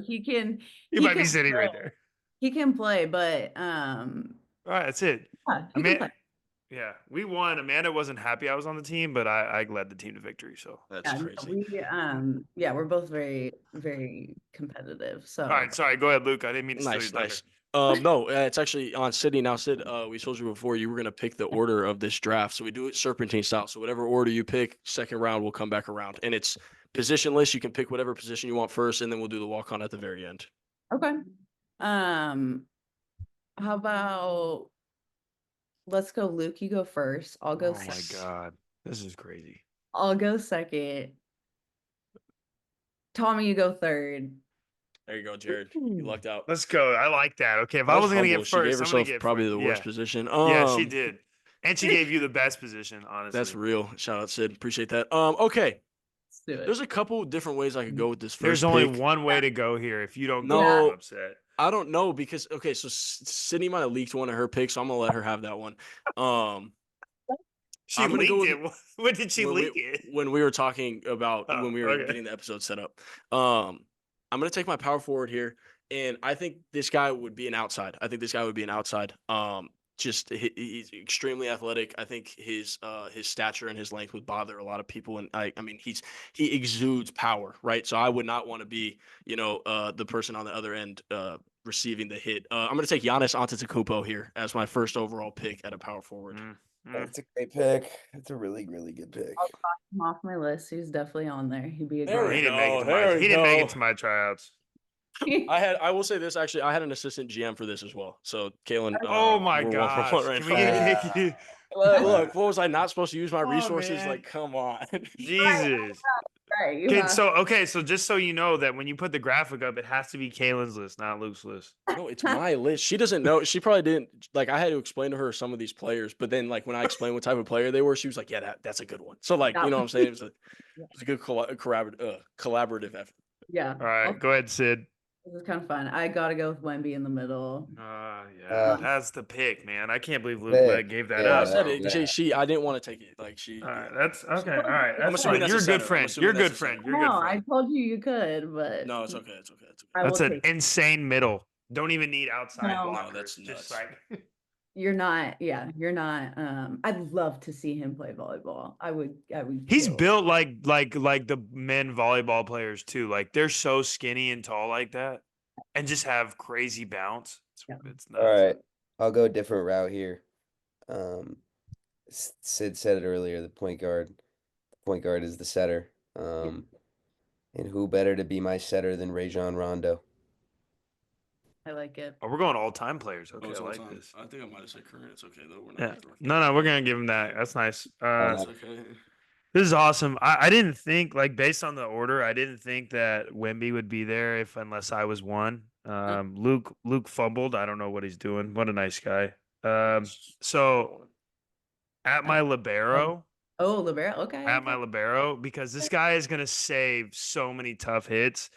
he can. You might be sitting right there. He can play, but all right, that's it. he can play. Yeah, we won. Amanda wasn't happy I was on the team, but I led the team to victory. So that's crazy. We're both very, very competitive. So all right, sorry. Go ahead, Luke. I didn't mean to steal your thunder. No, it's actually on Sydney now. Sid, we told you before you were gonna pick the order of this draft, so we do it serpentine style. So whatever order you pick, second round will come back around, and it's positionless. You can pick whatever position you want first, and then we'll do the walk on at the very end. Okay. How about let's go, Luke. You go first. I'll go. Oh my God, this is crazy. I'll go second. Tommy, you go third. There you go, Jared. You lucked out. Let's go. I like that. Okay, if I wasn't gonna get first, she gave I'm herself gonna get probably first. the worst position. Yeah, she did, and she gave you the best position. Honestly, that's real. Shout out, Sid. Appreciate that. Okay. Let's do it. There's a couple different ways I could go with this first. There's only one way to go here. If you don't go, I'm upset. I don't know because so Sydney might have leaked one of her picks, so I'm gonna let her have that one. She leaked it. When did she leak it? When we were talking about when we were getting the episode set up. I'm gonna take my power forward here, and I think this guy would be an outside. Just he's extremely athletic. I think his stature and his length would bother a lot of people, and I mean he exudes power, right? So I would not want to be the person on the other end receiving the hit. I'm gonna take Giannis Antetokounmpo here as my first overall pick at a power forward. That's a great pick. That's a really, really good pick. I'll cross him off my list. He's definitely on there. He'd be a He great. didn't make it to my tryouts. I will say this actually. I had an assistant GM for this as well. So Kalen. Oh my God! Look, what was I not supposed to use my resources? Man. Like, come on. Jesus. Right. So just so you know that when you put the graphic up, it has to be Kalen's list, not Luke's list. No, it's my list. She doesn't know. She probably didn't. Like, I had to explain to her some of these players, but then like when I explained what type of player they were, she was like, "Yeah, that's a good one." So like, you know what I'm saying? It was a good collaborative effort. Yeah. All right, go ahead, Sid. This is kind of fun. I gotta go with Wemby in the middle. That's the pick, man. I can't believe Luke gave that up. I said it. I didn't want to take it. Like she. All right, that's okay. All right, I'm assuming fine. that's You're a a good center. friend. You're a good friend. You're a good No, friend. I told you could, but No, it's okay. It's okay. That's an insane middle. Don't even need outside No. blockers. No, that's nuts. Just like you're not. Yeah, you're not. I'd love to see him play volleyball. I would. he's kill. built like the men volleyball players too. Like they're so skinny and tall like that, and just have crazy bounce. It's nuts. All right, I'll go a different route here. Sid said it earlier. The point guard is the setter. And who better to be my setter than Rajon Rondo? I like it. Oh, we're going all-time players. Okay, I like this. I think I might have said current. It's okay though. We're Yeah. No, we're gonna give him that. That's nice. It's okay. This is awesome. I didn't think, like, based on the order, I didn't think that Wemby would be there unless I was one. Luke fumbled. I don't know what he's doing. What a nice guy. So at my libero, Oh, libero. Okay. at my Okay. libero because this guy is gonna save so many tough hits.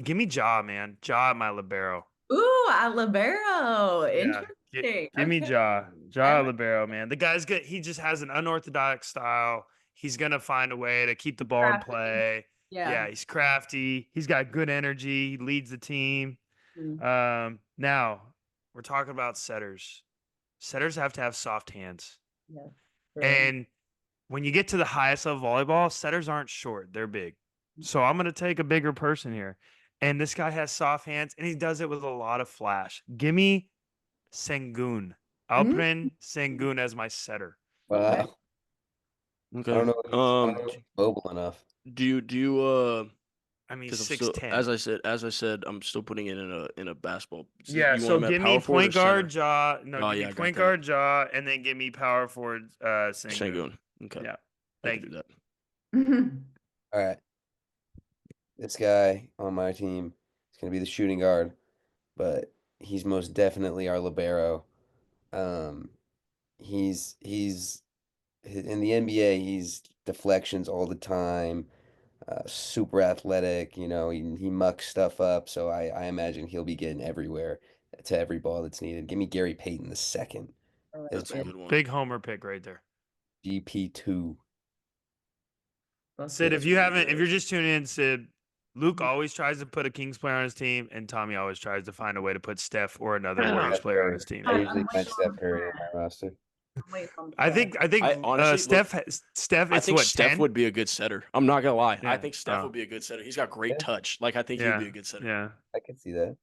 Give me Jaw, man. Jaw at my libero. Ooh, at libero. Yeah, Interesting. give me Okay. Jaw. I Jaw like libero, man. The guy's good. He just has an unorthodox style. He's gonna find a way to keep the ball in crafty. play. Yeah. Yeah, he's crafty. He's got good energy. He leads the team. Mm, Now we're talking about setters. Setters have to have soft hands. yeah. True. And when you get to the highest level volleyball, setters aren't short, they're big. So I'm going to take a bigger person here. And this guy has soft hands and he does it with a lot of flash. Give me Sengun. Mm, Alperen Sengun as my setter. okay. Wow. I Okay. don't know. I don't know if he's mobile enough. Do you I mean, because I'm still 6'10". as I said, I'm still putting it in a basketball. So Yeah, you want so him at give power me forward or point guard center? Jaw. No, Oh give yeah, me I got point that. guard Jaw, and then give me power forward Sengun. Sengun. Okay. Yeah, I thank can do you. that. All right. This guy on my team is going to be the shooting guard, but he's most definitely our libero. Um, he's in the NBA, he's deflections all the time, super athletic, he mucks stuff up, so I imagine he'll be getting everywhere to every ball that's needed. Give me Gary Payton the second Oh, as That's a my good one. Big homer pick right there. GP2. That's Sid, good. if you really haven't, if good. you're just tuning in, Sid, Luke Mhm. always tries to put a Kings player on his team, and Tommy always tries to find a way to put Steph or another Warriors Steph player on Curry. his team. I I'm usually find waiting on Steph the Curry in plan. my roster. I'm waiting on the I plan. think I think I honestly look. Steph I it's think what Steph 10? would be a good setter. I'm not gonna lie. I Yeah. think Steph Oh, would be a good setter. He's got great Yeah, touch. Like I think he would be yeah. a good setter. Yeah. I can see that.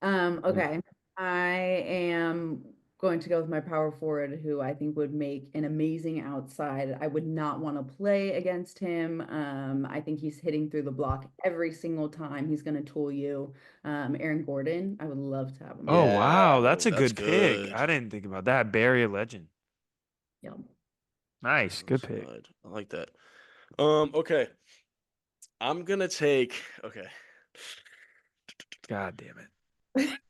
Okay. I am going to go with my power forward, who I think would make an amazing outside. I would not want to play against him. I think he's hitting through the block every single time. He's going to tool you. Aaron Gordon, I would love to have him Oh on. Yeah. wow, that's Oh, a that's good pick. good. I didn't think about that. Barry a legend. Yeah. Nice, good pick. Outside. I like that. Okay. I'm gonna take. Okay. God damn it.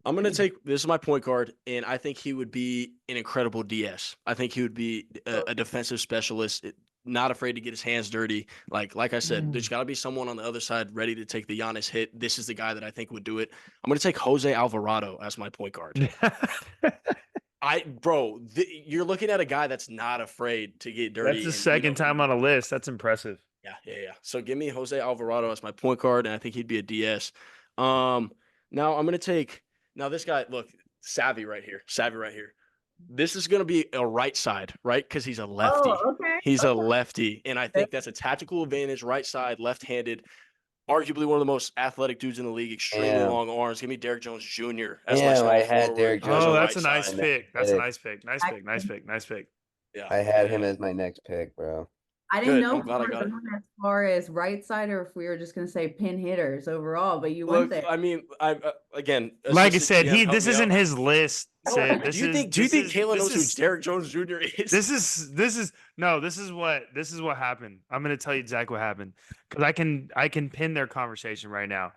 I'm gonna take this is my point guard, and I think he would be an incredible DS. I think he would be a defensive specialist, not afraid to get his hands dirty. Like I said, there's got to be someone on the other side ready to take the Giannis hit. This is the guy that I think would do it. I'm gonna take Jose Alvarado as my point guard. You're looking at a guy that's not afraid to get dirty. That's the And, second time on a list. That's impressive. Yeah. So give me Jose Alvarado as my point guard, and I think he'd be a DS. Now I'm gonna take. Now this guy, look, savvy right here. This is gonna be a right side, right? Because he's a lefty. Oh, okay. He's a Okay. lefty, and I think that's a tactical advantage. Right side, left-handed. Arguably one of the most athletic dudes in the league. Extremely Damn. long arms. Give me Derek Jones Jr. as my Damn, small I had forward. Derek As Oh, a Jones. that's right a nice side. pick. That's a pick. nice pick. Nice pick. Nice pick. Nice pick. Yeah, I had yeah. him as my next pick, bro. I didn't Good. know I'm if glad I we were got it. going as far as right side or if we were just going to say pin hitters overall, but you went Look, there. I mean, I again, Like I assistant said, GM, help this me isn't out. his list, Sid. Do you think Kayla knows who Derek Jones Jr. is? This is what happened. I'm gonna tell you exactly what happened because I can pin their conversation right now.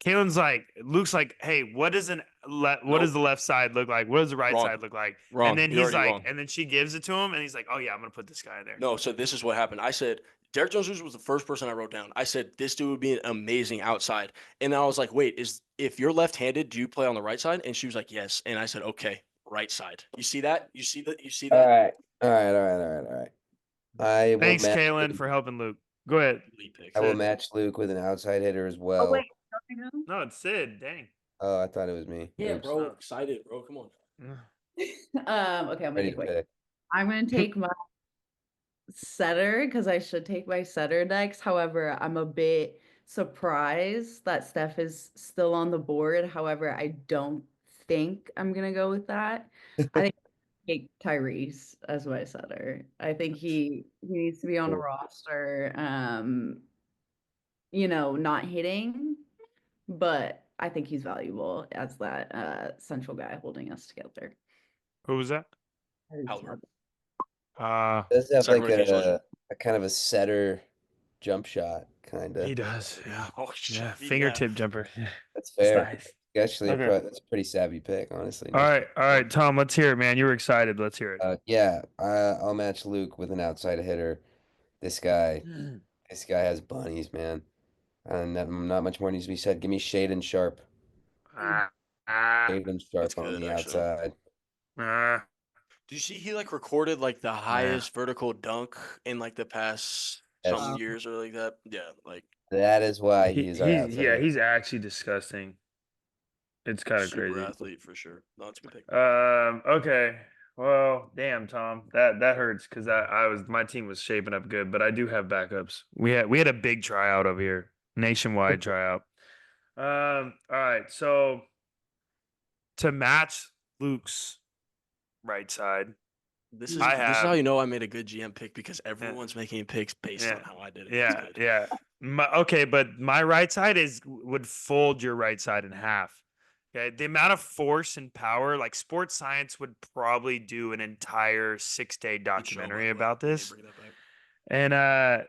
Kalen's like, Luke's like, hey, what does the left side look like? What does the right Wrong. side look like? Wrong. And then You're he's already like, wrong. and then she gives it to him, and he's like, oh yeah, I'm gonna put this guy there. No, so this is what happened. I said Derek Jones Jr. was the first person I wrote down. I said this dude would be an amazing outside, and then I was like, wait, if you're left-handed, do you play on the right side? And she was like, yes. And I said, okay, right side. You see that? You see that? You see All that? right. All right. All right. All right. All right. I will Thanks, match Kalen, Luke. for helping Luke. Go ahead. Elite pick. I will Sid. match Luke with an outside hitter as Oh, well. wait. Don't you No, it's Sid. Dang. Oh, I thought it was me. Yeah, Oops. bro. Excited, bro. Come on. know? Okay, I'm going to Ready be to quick. pick. I'm going to take my setter because I should take my setter next. However, I'm a bit surprised that Steph is still on the board. However, I don't think I'm going to go with that. I think take Tyrese as my setter. I think he needs to be on a roster. Not hitting, but I think he's valuable as that central guy holding us together. Who was that? Albert. Does have Second like rotation legend. a kind of a setter jump shot, kind He of. does. Yeah. Oh shit. Yeah. Fingertip jumper. That's It's fair. nice. Actually, Okay. that's a pretty savvy pick, honestly. All Nice. right, Tom. Let's hear it, man. You were excited. Let's hear it. Yeah, I'll match Luke with an outside hitter. This guy, this guy has bunnies, man. And not much more needs to be said. Give me Shaden Sharp. Ah, ah, Shaden That's Sharp on good, the actually. outside. ah. Did you see he like recorded like the Nah. highest vertical dunk in like the past Yes. some years or like that? Yeah, like That is why he is our outside hitter. He's actually disgusting. It's kind of super crazy. athlete for sure. No, that's a good pick. Okay. Well, damn, Tom, that hurts because my team was shaping up good, but I do have backups. We had a big tryout over here, nationwide tryout. All right, so to match Luke's right side, This is I this is how have you know I made a good GM pick because everyone's making picks based on yeah, how I did it. That's yeah, good. yeah. Okay, but my right side would fold your right side in half. Okay, the amount of force and power, like sports science would probably do an entire 6-day Good show, by documentary the way. about We need to this. bring that back.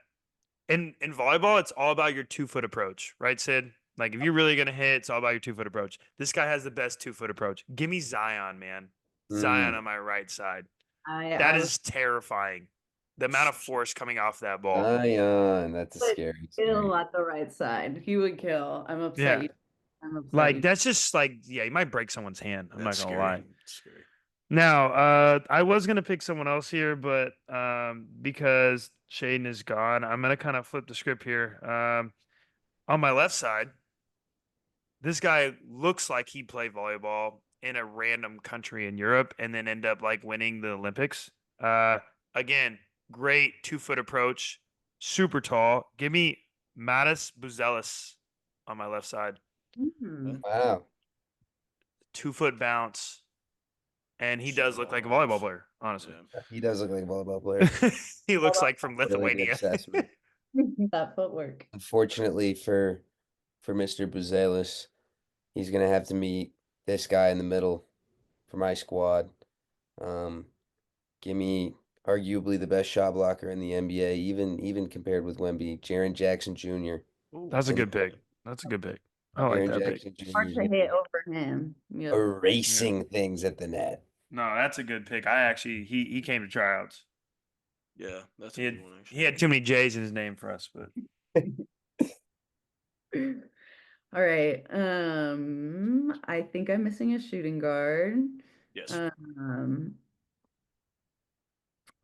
And in volleyball, it's all about your 2-foot approach, right, Sid? Like if you're really gonna hit, it's all about your 2-foot approach. This guy has the best 2-foot approach. Give me Zion, man. Zion on my right side. That I was is terrifying. The amount of force coming off that ball. Zion, that's a would scary, kill scary. at the right side. He would kill. I'm upset. Yeah. I'm upset. Like that's just like yeah, you might break someone's hand. I'm That's not gonna scary. lie. It's scary. Now, I was gonna pick someone else here, but because Shaden is gone, I'm gonna kind of flip the script here. On my left side, this guy looks like he played volleyball in a random country in Europe and then end up like winning the Olympics. Again, great 2-foot approach, super tall. Give me Mattis Buzelis on my left side. Mhm. Wow. 2-foot bounce. And he Super does look like a long volleyball arms. player, honestly. Yeah. He does look like a volleyball player. He looks like from Really good Lithuania. assessment. That footwork. Unfortunately for Mr. Buzelis, he's gonna have to meet this guy in the middle for my squad. Um, give me arguably the best shot blocker in the NBA, even compared with Wemby, Jaren Jackson Jr. That's a in the good pick. middle. That's a good pick. I like Jaren that pick. Jackson Jr. Hard is to gonna hit be over him. Yep. erasing things at the net. No, that's a good pick. I actually he came to tryouts. Yeah, that's a He had good one actually. he had too many J's in his name for us, but All right. I think I'm missing a shooting guard. Yes. Um,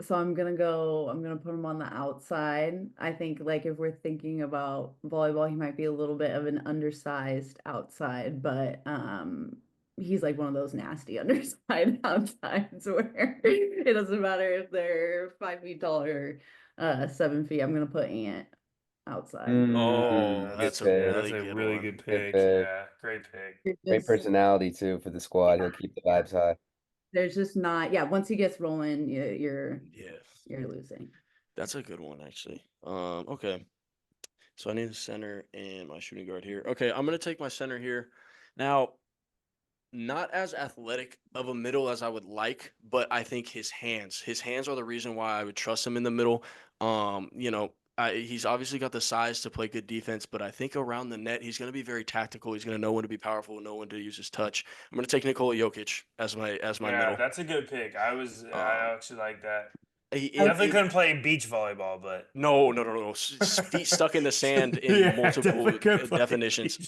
so I'm gonna put him on the outside. I think like if we're thinking about volleyball, he might be a little bit of an undersized outside, but he's like one of those nasty underside outsides where it doesn't matter if they're 5 feet tall or 7 feet. I'm gonna put Ant outside. Oh, Good that's a pick. that's really a good really one. good Good pick. pick. Yeah, great pick. You're Great just- personality too for the squad. He'll keep the vibes high. There's just not, yeah, once he gets rolling, you're Yeah, losing. that's a good one actually. Okay. So I need a center and my shooting guard here. Okay, I'm gonna take my center here. Now, not as athletic of a middle as I would like, but I think his hands are the reason why I would trust him in the middle. He's obviously got the size to play good defense, but I think around the net he's going to be very tactical. He's going to know when to be powerful, know when to use his touch. I'm going to take Nikola Jokic as my Yeah, middle. that's a good pick. I actually like that. He- Definitely he- couldn't play beach volleyball, but No. Feet stuck in the sand in Yeah, multiple definitely couldn't play definitions. beach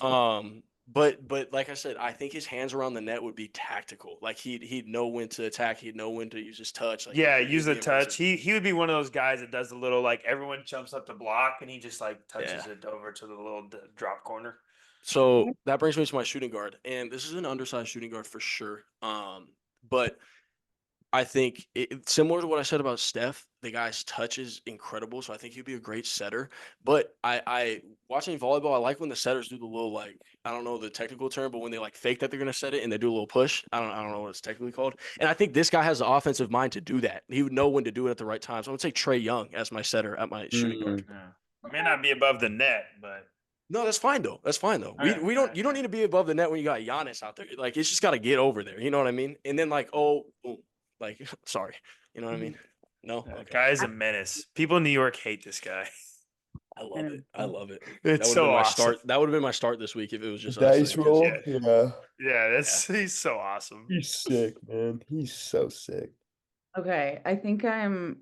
But like I said, I think his hands around the net would be tactical. Like he'd know when to attack. He'd know when to use his touch. Like yeah, he'd use the be touch. impressive. He would be one of those guys that does the little like everyone jumps up to block and he just like touches Yeah. it over to the little drop corner. So that brings me to my shooting guard, and this is an undersized shooting guard for sure. But I think similar to what I said about Steph, the guy's touch is incredible. So I think he'd be a great setter. But I watching volleyball, I like when the setters do the little like I don't know the technical term, but when they like fake that they're gonna set it and they do a little push. I don't know what it's technically called. And I think this guy has the offensive mind to do that. He would know when to do it at the right time. So I'm gonna take Trey Young as my setter at my shooting guard. Yeah. May not be above the net, but No, that's fine though. That's fine though. Okay, We don't okay, you don't okay. need to be above the net when you got Giannis out there. Like it's just got to get over there. You know what I mean? And then like boom, like sorry, you know what I mean? No, that okay. guy is a menace. People in New York hate this guy. I love it. I love it. It's That would have so been my awesome. start. That would have been my start this week if it was just us. Dice because- roll. yeah. Yeah. He's so awesome. He's sick, man. He's so sick. Okay, I think I'm.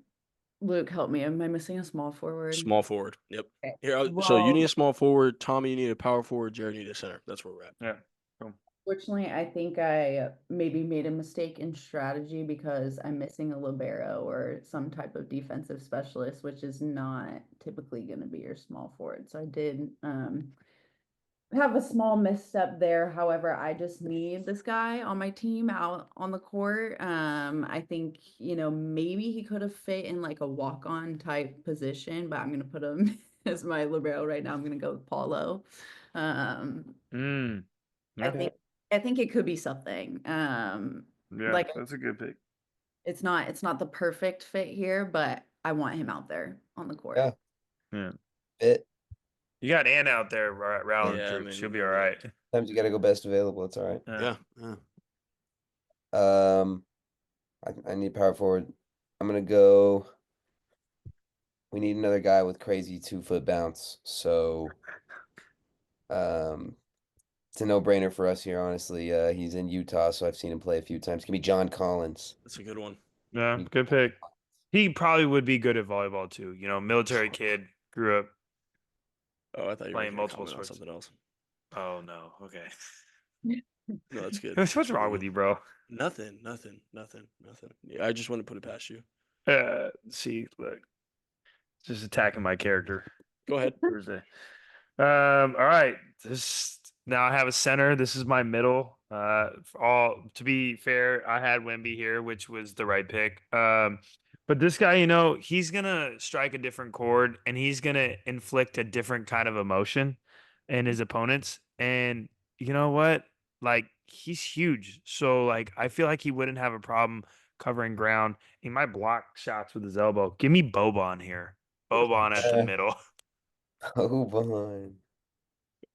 Luke, help me. Am I missing a small forward? Small forward. Yep. Okay. Here, so you Well, need a small forward. Tommy, you need a power forward. Jared, you need a center. That's where we're at. Yeah. Cool. fortunately, I think I maybe made a mistake in strategy because I'm missing a libero or some type of defensive specialist, which is not typically going to be your small forward. So I did have a small misstep there. However, I just need this guy on my team out on the court. I think, maybe he could have fit in like a walk-on type position, but I'm going to put him as my libero right now. I'm going to go with Paulo. Okay. I think it could be something. Yeah, Like that's a good pick. it's not the perfect fit here, but I want him out there on the court. Yeah. Yeah. It. You got Ann out there rallying Yeah, I troops. mean, She'll be all right. Sometimes you got to go best available. It's all right. Yeah. Yeah. I need power forward. I'm gonna go. We need another guy with crazy 2-foot bounce. So, it's a no-brainer for us here. Honestly, he's in Utah, so I've seen him play a few times. Give me John Collins. That's a good one. Yeah, good pick. He probably would be good at volleyball too. Military kid, grew up. Oh, I thought you were Playing going to multiple comment on sports. something else. Oh no. Okay. No, that's good. What's wrong with you, bro? Nothing. Yeah, I just want to put it past you. See, look, just attacking my character. Go ahead. Thursday. All right. Now I have a center. This is my middle. To be fair, I had Wemby here, which was the right pick. But this guy, he's gonna strike a different chord and he's gonna inflict a different kind of emotion in his opponents. And you know what? Like he's huge. So like I feel like he wouldn't have a problem covering ground. He might block shots with his elbow. Give me Boban here. Boban at the middle. Oh, boy.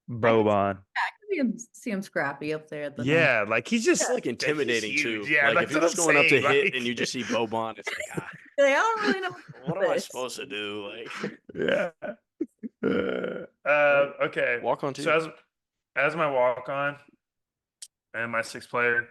Boban. I can see him scrappy up there at the net. Yeah, like he's just It's like intimidating he's too. huge. Yeah, like that's if you're what just I'm going up to saying, hit like- and you just see Boban, it's like, Like, I don't really know what am I this. supposed to do? Like, Yeah. Okay. walk on So team. as my walk on and my sixth player,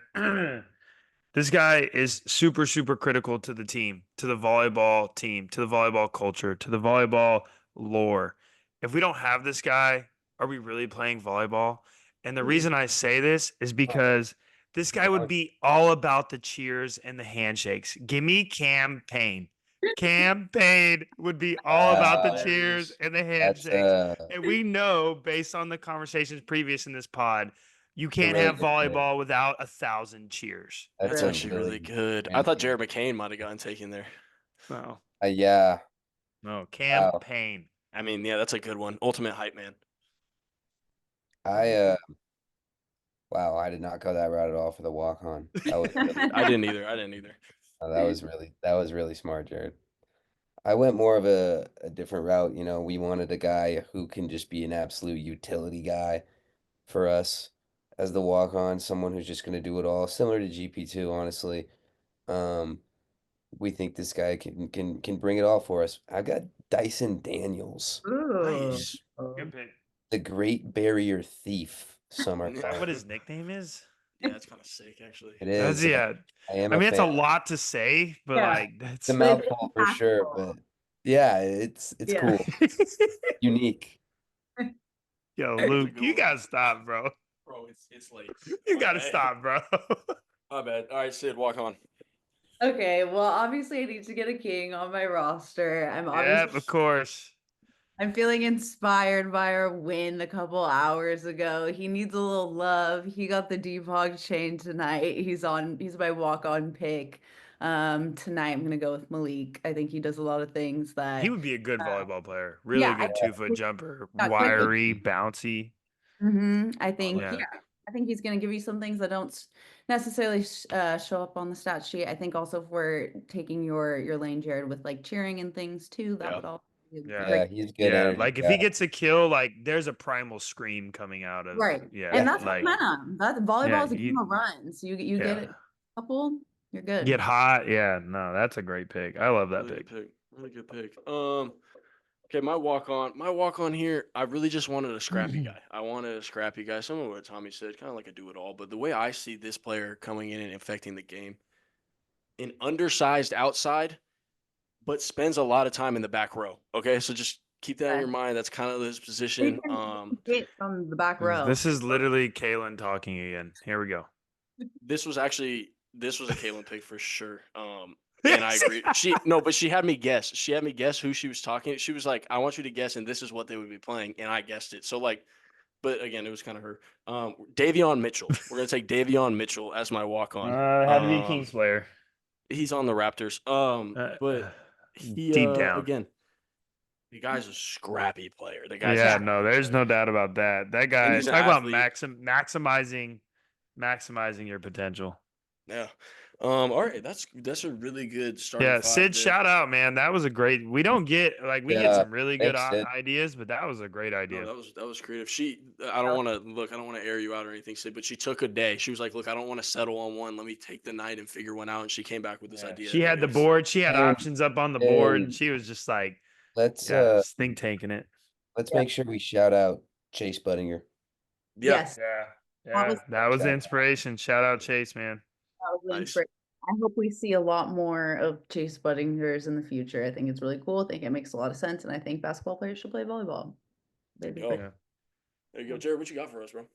this guy is super, super critical to the team, to the volleyball team, to the volleyball culture, to the volleyball lore. If we don't have this guy, are we really playing volleyball? And the reason I say this is because this guy would be all about the cheers and the handshakes. Give me Cam Payne. Cam Payne would be all about the cheers Hilarious. and the That's handshakes. And we know, based on the conversations previous in this pod, you can't really have good pick. volleyball without 1,000 cheers. That's a actually really good. I good thought pick. Jared McCain might have gotten taken there. No, Yeah. no, Cam Wow. Payne. I mean, yeah, that's a good one. Ultimate hype man. Wow, I did not go that route at all for the walk on. That was really, I didn't either. that was really smart, Jared. I went more of a different route. We wanted a guy who can just be an absolute utility guy for us as the walk on, someone who's just going to do it all, similar to GP2, honestly. We think this guy can bring it all for us. I got Dyson Daniels, Nice. Good pick. the Great Barrier Thief. Some are Is that calling what him. his nickname is? Yeah, it's kind of sick, actually. It That's, is. yeah. I am I a mean, it's a fan. lot to say, but Yeah. like that's It's a But it's mouthful for sure, impactful. but yeah, it's Yeah. cool, unique. Yo, That's a Luke, good you one. gotta stop, bro. Bro, it's late. You My gotta bad. stop, bro. My bad. All right, Sid, walk on. Okay, well, obviously I need to get a king on my roster. Yep, of course. I'm feeling inspired by our win a couple hours ago. He needs a little love. He got the Deepog chain tonight. He's my walk-on pick. Tonight I'm gonna go with Malik. I think he does a lot of things that He would be a good volleyball player. Really yeah, good 2-foot jumper, got good- wiry, bouncy. I think like that. I think he's going to give you some things that don't necessarily show up on the stat sheet. I think also if we're taking your lane, Jared, with like cheering and things too, that Yeah. would all be Yeah. great. Yeah, he's good Yeah, energy like if guy. he gets a kill, like there's a primal scream coming out of Right. Yeah, And that's like momentum. That volleyball yeah, is a game of runs. You yeah. get it a couple, you're good. Get hot. Yeah, no, that's a great pick. I love that Really pick. good pick. Really good pick. Okay, my walk on here, I really just wanted a scrappy guy. I wanted a scrappy guy. Some of what Tommy said, kind of like a do-it-all. But the way I see this player coming in and affecting the game, an undersized outside, but spends a lot of time in the back row. Okay, so just keep that in your mind. That's kind of his He position. can get from the back row. This is literally Kalen talking again. Here we go. This was a Kalen pick for sure. And I agree. But she had me guess. She had me guess who she was talking. She was like, "I want you to guess, and this is what they would be playing," and I guessed it. So like, but again, it was kind of her. Davion Mitchell. We're gonna take Davion Mitchell as my walk on. Had to be a Kings player. He's on the Raptors. But he deep down. again, the guy's a scrappy player. The Yeah, guy's no, there's no doubt about that. That guy. he's an Talk about athlete. maximizing your potential. Yeah. All right, that's a really good starting Yeah, five Sid, there. shout out, man. That was a great. We don't get we get Yeah, some really good thanks, Sid. ideas, but that was a great idea. No, that was creative. I don't want to air you out or anything, Sid, but she took a day. She was like, "Look, I don't want to settle on one. Let me take the night and figure one out." And she came back with this idea. She had the board. She had options up on the board, and she was just like, Let's just think tanking it. let's make sure we shout out Chase Budinger. Yeah. Yes, Yeah, that was the inspiration. Shout out Chase, man. that was the Nice. inspiration. I hope we see a lot more of Chase Buddingers in the future. I think it's really cool. I think it makes a lot of sense, and I think basketball players should play volleyball. There you Maybe. go. There you go, Jared. What you got for us, bro?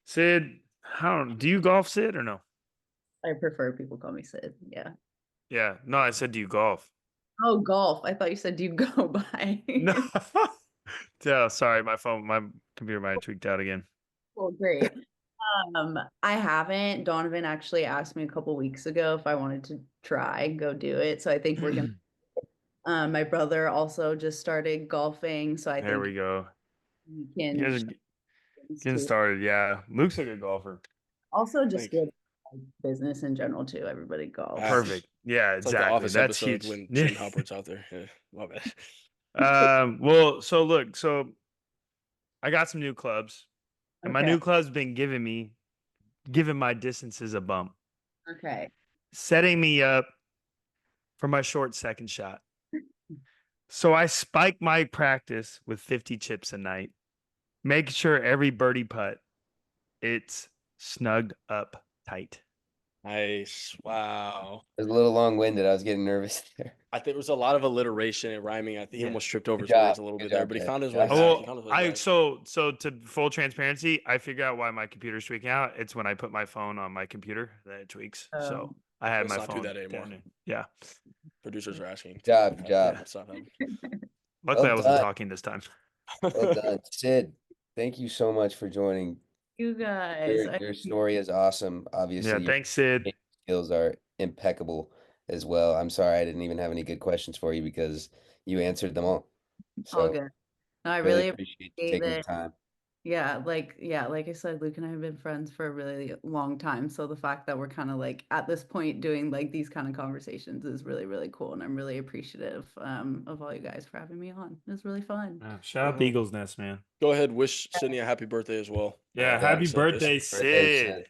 Sid, do you golf, Sid, or no? I prefer people call me Sid. Yeah. Yeah, no, I said, do you golf? Oh, golf. I thought you said, do you go by? No. Yeah, sorry, my computer might have tweaked out again. Well, great. I haven't. Donovan actually asked me a couple weeks ago if I wanted to try go do it. So I think we're gonna. My brother also just started golfing, so I There think we go. we You can. guys are getting started. Yeah, Luke's a good golfer. Also, just Thanks. good business in general too. Everybody golfs. Perfect. Yeah, It's like the exactly. Office That's episode huge. when Jim Halpert's out there. Yeah, my bad. Well, so look, I got some new clubs, and my Okay. new club's been giving my distances a bump, Okay. setting me up for my short second shot. So I spike my practice with 50 chips a night, make sure every birdie putt, it's snugged up tight. Nice. Wow. It was a little long-winded. I was getting nervous there. I think there was a lot of alliteration and rhyming. I think he Yeah. almost tripped over Good his words job. a little Good bit there, job, but he Ted. found his Good way job. back. He Well, found his way back. so to full transparency, I figure out why my computer's tweaking out. It's when I put my phone on my computer that it tweaks. So I had Let's my not do phone that anymore. down. Yeah. Producers are asking. Good job. Good job. Let's stop happening. Luckily, Well I wasn't done. talking this time. Well done. Sid, thank you so much for joining. You guys. Your story is awesome. Obviously, Yeah. your Thanks, Sid. skills are impeccable as well. I'm sorry I didn't even have any good questions for you because you answered them all. All So good. No, I really really appreciate you taking the it. time. Yeah, like I said, Luke and I have been friends for a really long time. So the fact that we're kind of like at this point doing like these kind of conversations is really, really cool. And I'm really appreciative of all you guys for having me on. It was really fun. Shout out the Eagles Nest, man. Go ahead. Wish Sydney a happy birthday as well. Yeah. Like I Happy said, birthday, this- Birthday, Sid. Sid.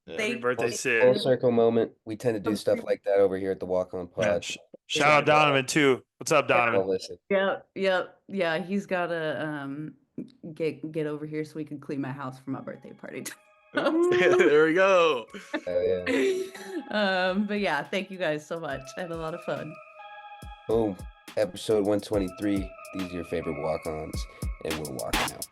Yeah. Happy Thank birthday, you. Full Sid. circle moment. We tend to do stuff like that over here at the Walk On Yeah. Pod. Shout out Donovan, too. What's up, Well, Donovan? listen. Yep. Yeah, he's gotta get over here so we can clean my house for my birthday party. There we go. Yeah. But yeah, thank you guys so much. I had a lot of fun. Boom. Episode 123. These are your favorite walk-ons, and we're walking out.